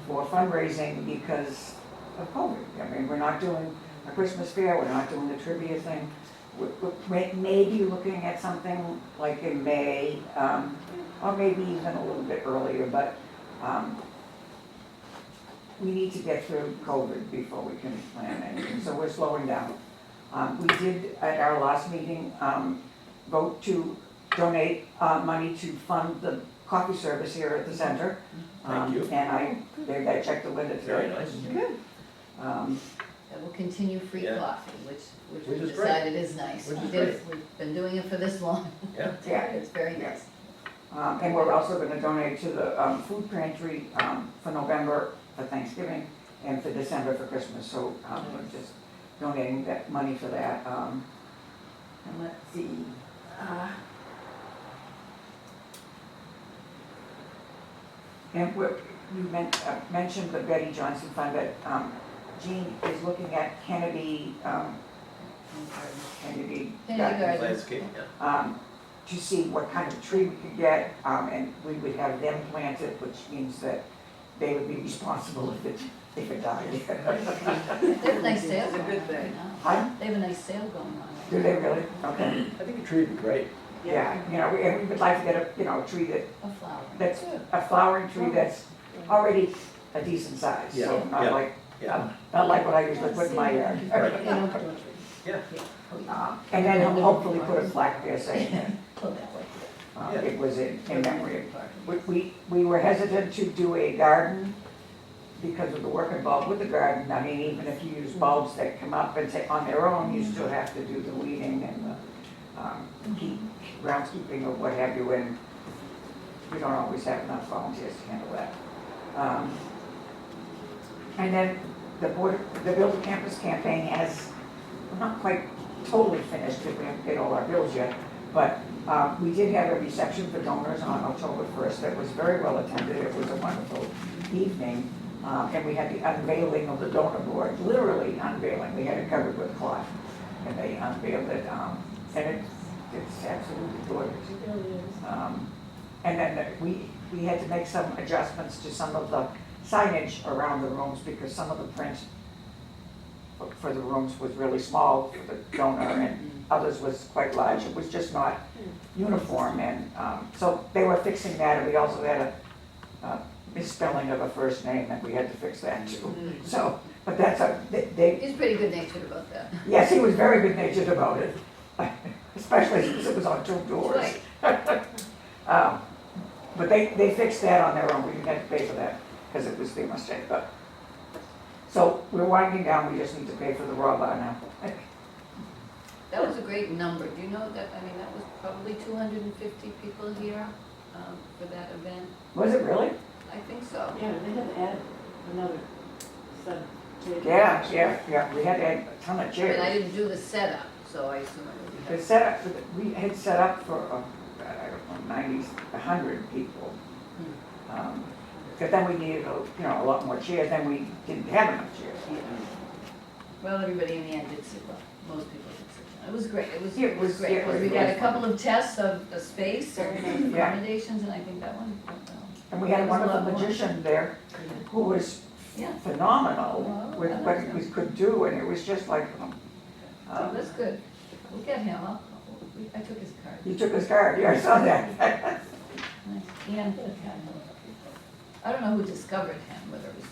Speaker 4: for fundraising because of COVID. I mean, we're not doing a Christmas fair, we're not doing the trivia thing. We're maybe looking at something like in May, or maybe even a little bit earlier, but we need to get through COVID before we can plan anything, so we're slowing down. We did, at our last meeting, vote to donate money to fund the coffee service here at the center.
Speaker 1: Thank you.
Speaker 4: And I checked the window today.
Speaker 1: Very nice.
Speaker 4: Good.
Speaker 3: that will continue free
Speaker 1: Yeah.
Speaker 3: coffee, which
Speaker 1: Which
Speaker 3: we
Speaker 1: is great.
Speaker 3: decided is nice.
Speaker 1: Which is
Speaker 3: We've been doing it for this long.
Speaker 1: Yeah.
Speaker 4: Yeah.
Speaker 3: It's very nice.
Speaker 4: And we're also gonna donate to the food pantry for November for Thanksgiving and for December for Christmas, so we're just donating that money for that. And let's see. And you mentioned the Betty Johnson Fund, but Jean is looking at Kennedy
Speaker 3: Kennedy
Speaker 4: Gardens,
Speaker 3: Garden.
Speaker 1: Landscape, yeah.
Speaker 4: to see what kind of tree we could get, and we would have them plant it, which means that they would be responsible if it died.
Speaker 3: They have a nice sale
Speaker 2: It's a
Speaker 3: going
Speaker 2: good
Speaker 3: on
Speaker 2: thing.
Speaker 3: right now.
Speaker 4: Huh?
Speaker 3: They have a nice sale going on.
Speaker 4: Do they really? Okay.
Speaker 1: I think a tree would be great.
Speaker 4: Yeah, you know, and we would like to get a, you know, a tree
Speaker 3: A flower.
Speaker 4: that's a flowering tree that's already a decent size, so
Speaker 1: Yeah,
Speaker 4: not
Speaker 1: yeah.
Speaker 4: like,
Speaker 1: Yeah,
Speaker 4: not like what I usually put in my yard.
Speaker 1: right,
Speaker 3: You know,
Speaker 1: yeah.
Speaker 4: And then hopefully put a plaque there saying that
Speaker 3: Go that way.
Speaker 1: Yeah.
Speaker 4: it was in memory of. We were hesitant to do a garden because of the work involved with the garden. I mean, even if you use bulbs that come up and say on their own, you still have to do the weeding and the groundskeeping or what have you, and we don't always have enough volunteers to handle that. And then the Build a Campus campaign has, we're not quite totally finished because we haven't paid all our bills yet, but we did have a reception for donors on October 1st that was very well attended. It was a wonderful evening, and we had the unveiling of the donor board, literally unveiling. We had it covered with cloth, and they unveiled it, and it's absolutely gorgeous.
Speaker 5: It really is.
Speaker 4: And then we had to make some adjustments to some of the signage around the rooms because some of the print for the rooms was really small for the donor and others was quite large. It was just not uniform, and so they were fixing that, and we also had a misspelling of a first name, and we had to fix that too. So, but that's they
Speaker 3: He's pretty good natured about that.
Speaker 4: yes, he was very good natured about it, especially since it was on two doors.
Speaker 3: Right.
Speaker 4: But they fixed that on their own. We didn't have to pay for that because it was their mistake. But so we're winding down. We just need to pay for the raw bar now.
Speaker 3: That was a great number. Do you know that, I mean, that was probably 250 people here for that event.
Speaker 4: Was it really?
Speaker 3: I think so.
Speaker 6: Yeah, they had to add another set of tables.
Speaker 4: Yeah. We had to add a ton of
Speaker 3: I mean, I
Speaker 4: chairs.
Speaker 3: didn't do the setup, so I assume it would be.
Speaker 4: The setup, we had set up for, I don't know, 90, 100 people. But then we needed, a lot more chairs, then we didn't have enough chairs.
Speaker 3: Well, everybody in the end did sit well. Most people did sit well. It was great. It was
Speaker 4: It was-
Speaker 3: great.
Speaker 4: it was
Speaker 3: We
Speaker 4: really
Speaker 3: got a couple of tests of the space and
Speaker 4: Yeah.
Speaker 3: accommodations, and I think that one went well.
Speaker 4: And we had a
Speaker 3: There was
Speaker 4: wonderful
Speaker 3: lot more.
Speaker 4: magician there who was
Speaker 3: Yeah,
Speaker 4: phenomenal
Speaker 3: Wow,
Speaker 4: with
Speaker 3: that
Speaker 4: what
Speaker 3: is
Speaker 4: he
Speaker 3: nice.
Speaker 4: could do, and it was just like,
Speaker 3: so that's good. We'll get him up. I took his card.
Speaker 4: you took his card, yeah, I saw that.
Speaker 3: Nice. And I don't know who discovered him, whether it was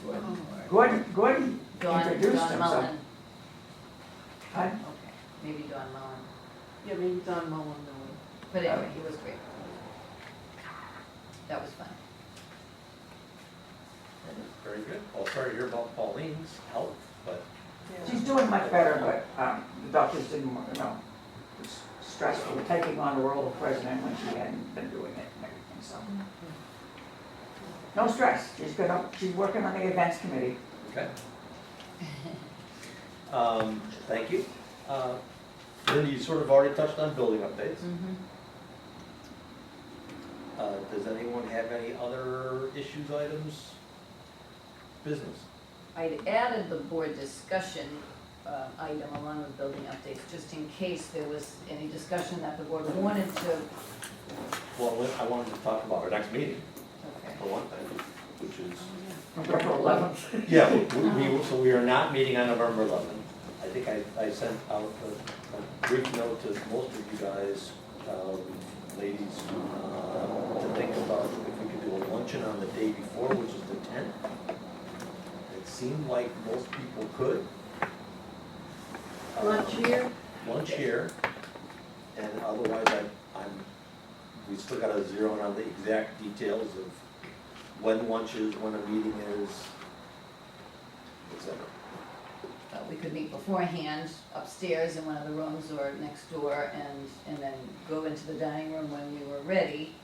Speaker 3: Gordon or
Speaker 4: Gordon
Speaker 3: Don
Speaker 4: introduced himself.
Speaker 3: Mullen.
Speaker 4: Huh?
Speaker 3: Okay, maybe Don Mullen.
Speaker 6: Yeah, maybe Don Mullen, no.
Speaker 3: But anyway, he was great. That was fun.
Speaker 1: Very good. Well, sorry to hear about Pauline's health, but
Speaker 4: She's doing much better, but the doctors didn't want, it was stressful, taking on the role of president when she hadn't been doing it and everything, so. No stress, she's working on the events committee.
Speaker 1: okay. Thank you. Linda, you sort of already touched on building updates. Does anyone have any other issues, items, business?
Speaker 3: I'd added the board discussion item along with building updates, just in case there was any discussion that the board wanted to.
Speaker 1: Well, I wanted to talk about our next meeting,
Speaker 3: Okay.
Speaker 1: for one thing, which is,
Speaker 4: November 11th.
Speaker 1: yeah, so we are not meeting on November 11th. I think I sent out a brief note to most of you guys, ladies, to think about if we could do a luncheon on the day before, which is the 10th. It seemed like most people could.
Speaker 6: Lunch here?
Speaker 1: Lunch here, and otherwise we still gotta zero in on the exact details of when lunch is, when a meeting is, et cetera.
Speaker 3: We could meet beforehand upstairs in one of the rooms or next door and then go into the dining room when we were ready.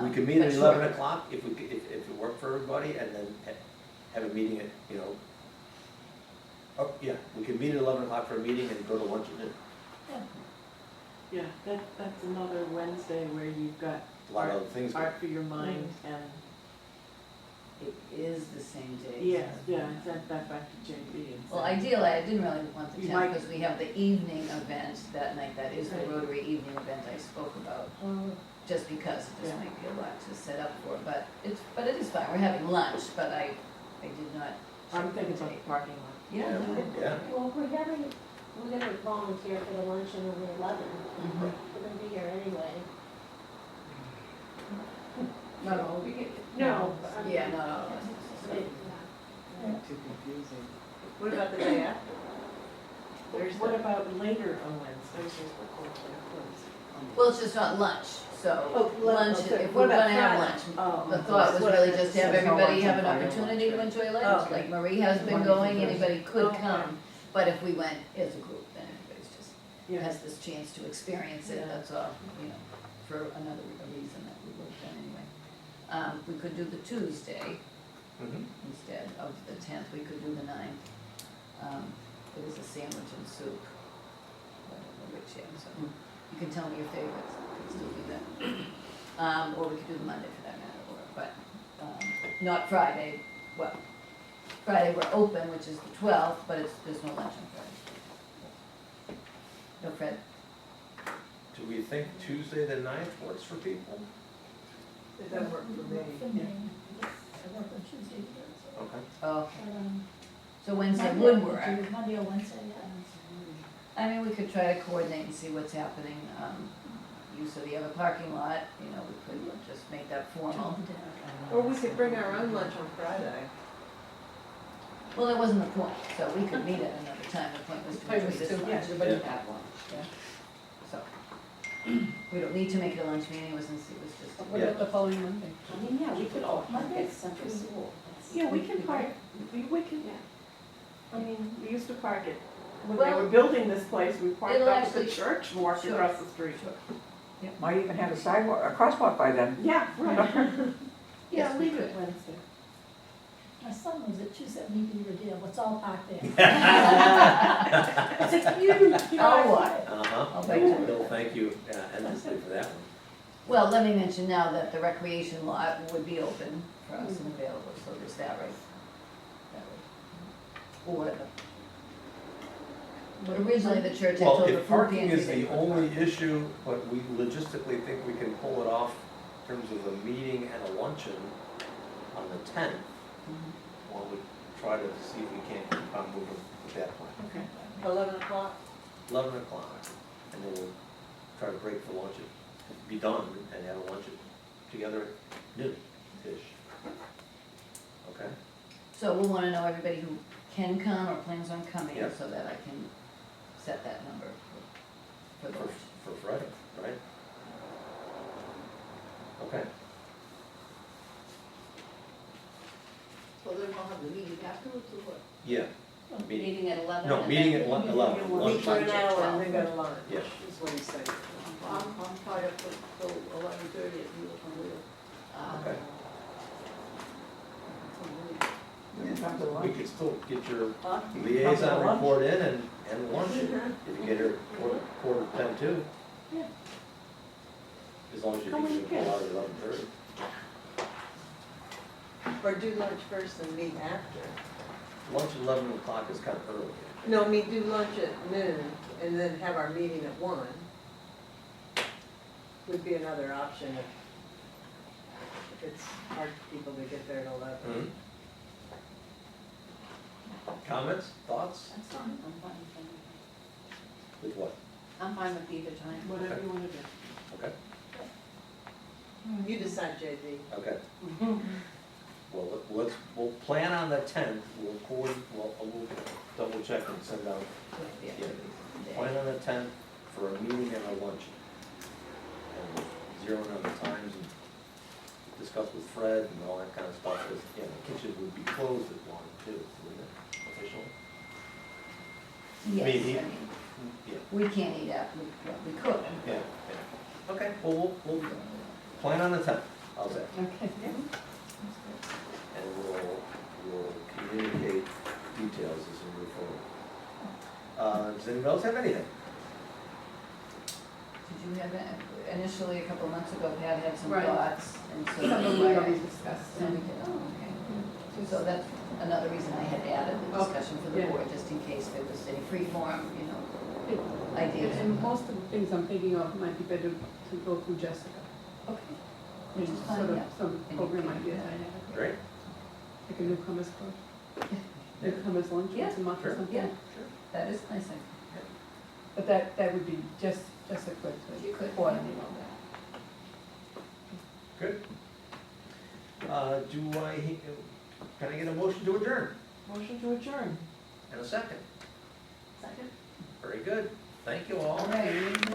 Speaker 1: We could meet at
Speaker 3: but
Speaker 1: 11
Speaker 3: sure.
Speaker 1: o'clock if it worked for everybody, and then have a meeting at, oh, yeah, we could meet at 11 o'clock for a meeting and go to lunch at noon.
Speaker 6: Yeah, that's another Wednesday where you've got
Speaker 1: A lot of other things.
Speaker 6: art for your mind and
Speaker 3: it is the same day.
Speaker 9: Yeah, yeah, sent that back to JB and
Speaker 3: Well,
Speaker 9: said-
Speaker 3: ideally, I didn't really want the
Speaker 9: You
Speaker 3: 10th
Speaker 9: might-
Speaker 3: because we have the evening event that night. That is the
Speaker 9: Right.
Speaker 3: Rotary evening event I spoke about. Just because it just
Speaker 9: Yeah.
Speaker 3: might be a lot to set up for, but it is fine. We're having lunch, but I did not.
Speaker 9: I'm
Speaker 3: check
Speaker 9: thinking
Speaker 3: the
Speaker 9: about
Speaker 3: date.
Speaker 9: the parking lot.
Speaker 3: Yeah.
Speaker 1: Yeah.
Speaker 11: Well, we're gonna volunteer for the luncheon on the 11th.
Speaker 3: Mhm.
Speaker 11: We're gonna be here anyway.
Speaker 7: Not all.
Speaker 11: No.
Speaker 3: Yeah, no.
Speaker 9: Too confusing.
Speaker 2: What about the day after?
Speaker 9: What about later on Wednesdays, we're closed?
Speaker 3: Well, it's just not lunch, so lunch,
Speaker 2: okay.
Speaker 3: if
Speaker 2: What
Speaker 3: we're
Speaker 2: about
Speaker 3: gonna have
Speaker 2: Friday?
Speaker 3: lunch.
Speaker 9: Oh.
Speaker 3: The thought was
Speaker 2: What
Speaker 3: really
Speaker 2: about
Speaker 3: just to have
Speaker 4: There's no
Speaker 3: everybody
Speaker 4: lunch
Speaker 3: have
Speaker 4: on
Speaker 3: an
Speaker 4: Friday.
Speaker 3: opportunity to enjoy lunch,
Speaker 2: Okay.
Speaker 3: like Marie has been
Speaker 9: Monday
Speaker 3: going,
Speaker 9: through
Speaker 3: anybody could
Speaker 2: Okay.
Speaker 3: come. But if we went as a group, then everybody's just,
Speaker 9: Yeah.
Speaker 3: has this chance to experience it,
Speaker 9: Yeah.
Speaker 3: that's all, for another reason that we would have done anyway. We could do the Tuesday
Speaker 1: Mhm.
Speaker 3: instead of the 10th, we could do the 9th. It is a sandwich and soup. I don't know which yet, so you can tell me your favorites, we can still do that. Or we could do the Monday for that matter, but not Friday. Well, Friday we're open, which is the 12th, but there's no lunch on Friday. No, Fred?
Speaker 1: Do we think Tuesday the 9th works for people?
Speaker 2: It doesn't work for me.
Speaker 5: I work on Tuesday, so.
Speaker 1: Okay.
Speaker 3: Oh,
Speaker 5: But,
Speaker 3: so Wednesday
Speaker 5: Monday,
Speaker 3: would
Speaker 5: I could
Speaker 3: work.
Speaker 5: do Monday or Wednesday, yeah.
Speaker 3: I mean, we could try to coordinate and see what's happening. Use of the other parking lot, we could just make that formal.
Speaker 2: Or we could bring our own lunch on Friday.
Speaker 3: Well, that wasn't the point, so we could meet at another time. The point was to enjoy this lunch.
Speaker 7: Everybody
Speaker 1: Yeah.
Speaker 7: had lunch, yeah.
Speaker 3: So, we don't need to make it a lunch meeting, it was just.
Speaker 7: What about the following Monday?
Speaker 10: I mean, yeah, we could all park
Speaker 5: Monday?
Speaker 10: at Central School.
Speaker 6: Yeah, we can park, we can, I mean, we used to park it, when they
Speaker 3: Well,
Speaker 6: were building this place, we parked
Speaker 3: it'll
Speaker 6: up at
Speaker 3: actually-
Speaker 6: the church and walked
Speaker 3: Sure.
Speaker 6: across the street.
Speaker 4: Might even have a sidewalk, a crosswalk by then.
Speaker 6: Yeah, right.
Speaker 3: Yes,
Speaker 6: Yeah,
Speaker 3: we
Speaker 6: leave
Speaker 3: could.
Speaker 6: it Wednesday.
Speaker 5: My son was at 270 Beaver Dale, it's all parked there.
Speaker 6: It's a huge yard.
Speaker 3: Oh, what?
Speaker 1: Uh-huh.
Speaker 3: I'll bet you.
Speaker 1: Bill, thank you endlessly for that one.
Speaker 3: Well, let me mention now that the recreation lot would be open for us and available, so there's that right. That way. Or but originally the church had
Speaker 1: Well,
Speaker 3: told the
Speaker 1: if
Speaker 3: food
Speaker 1: parking
Speaker 3: pantry
Speaker 1: is
Speaker 3: they
Speaker 1: the
Speaker 3: could
Speaker 1: only
Speaker 3: park.
Speaker 1: issue, but we logistically think we can pull it off in terms of a meeting and a luncheon on the 10th,
Speaker 3: Mhm.
Speaker 1: well, we try to see if we can't keep on moving with that plan.
Speaker 2: Okay. 11 o'clock?
Speaker 1: 11 o'clock, and then we'll try to break for lunch, and be done, and have a lunch together at noon-ish. Okay?
Speaker 3: So we'll wanna know everybody who can come or plans on coming,
Speaker 1: Yep.
Speaker 3: so that I can set that number for the lunch.
Speaker 1: For Friday, right? Okay.
Speaker 10: Well, then we'll have the meeting afterwards or what?
Speaker 1: Yeah, meeting,
Speaker 10: Meeting at 11?
Speaker 1: no,
Speaker 10: and
Speaker 1: meeting
Speaker 10: then-
Speaker 1: at 11,
Speaker 2: Meet
Speaker 1: lunch.
Speaker 2: for an hour and then go to lunch.
Speaker 1: Yeah.
Speaker 2: Is what he said.
Speaker 12: I'm tied up till 11:30 at Neil from Wheel.
Speaker 1: Okay.
Speaker 4: Come to
Speaker 1: We
Speaker 4: lunch.
Speaker 1: could still get your
Speaker 12: Huh?
Speaker 1: liaison
Speaker 4: Come to lunch.
Speaker 1: report in and lunch, if you get here quarter to 10 too.
Speaker 6: Yeah.
Speaker 1: As long as you
Speaker 6: Come when
Speaker 1: can
Speaker 6: you
Speaker 1: pull
Speaker 6: can.
Speaker 1: out at 11:30.
Speaker 2: Or do lunch first and meet after.
Speaker 1: Lunch at 11 o'clock is kind of early.
Speaker 2: No, I mean, do lunch at noon and then have our meeting at 1. Would be another option if it's hard for people to get there at 11.
Speaker 1: Mhm. Comments, thoughts,
Speaker 10: That's fine, I'm fine with
Speaker 1: with what?
Speaker 10: that. I'm fine with either time.
Speaker 9: Whatever you wanna do.
Speaker 1: Okay,
Speaker 2: You decide, JD.
Speaker 1: okay. Well, we'll plan on the 10th, we'll double check and send out,
Speaker 3: Yeah.
Speaker 1: yeah. Plan on the 10th for a meeting and a luncheon. And zero in on the times and discuss with Fred and all that kind of stuff, because, the kitchen would be closed at 1 too, wouldn't it, officially?
Speaker 3: Yes,
Speaker 1: I
Speaker 3: I
Speaker 1: mean,
Speaker 3: mean,
Speaker 1: Yeah,
Speaker 3: we can't eat after, we could.
Speaker 1: yeah, yeah. Okay, well, we'll plan on the 10th, how's that?
Speaker 7: Okay.
Speaker 1: And we'll communicate details as we move forward. Does anyone else have anything?
Speaker 3: Did you have, initially, a couple of months ago, Pat had some
Speaker 7: Right.
Speaker 3: thoughts, and so.
Speaker 7: Some of them we already discussed.
Speaker 3: Some we did, oh, okay. So that's another reason I had added the
Speaker 7: Okay,
Speaker 3: discussion for the
Speaker 7: yeah.
Speaker 3: board, just in case there was any free form, you know, ideas.
Speaker 7: And most of the things I'm thinking of might be better to go through Jessica.
Speaker 3: Okay.
Speaker 7: You
Speaker 3: Which
Speaker 7: know,
Speaker 3: is fine,
Speaker 7: sort of
Speaker 3: yeah.
Speaker 7: some
Speaker 3: And you
Speaker 7: program
Speaker 3: can do
Speaker 7: ideas
Speaker 3: that.
Speaker 7: I have.
Speaker 1: Great.
Speaker 7: Like a newcomers club. Newcomers lunch
Speaker 3: Yeah,
Speaker 7: once a month or
Speaker 1: sure,
Speaker 7: something.
Speaker 3: Yeah, that is nice.
Speaker 7: But that would be just a quick
Speaker 3: If you could.
Speaker 7: coordinate all that.
Speaker 1: Good. Can I get a motion to adjourn?
Speaker 9: Motion to adjourn.
Speaker 1: And a second?
Speaker 11: Second?
Speaker 1: Very good. Thank you all.
Speaker 3: All right.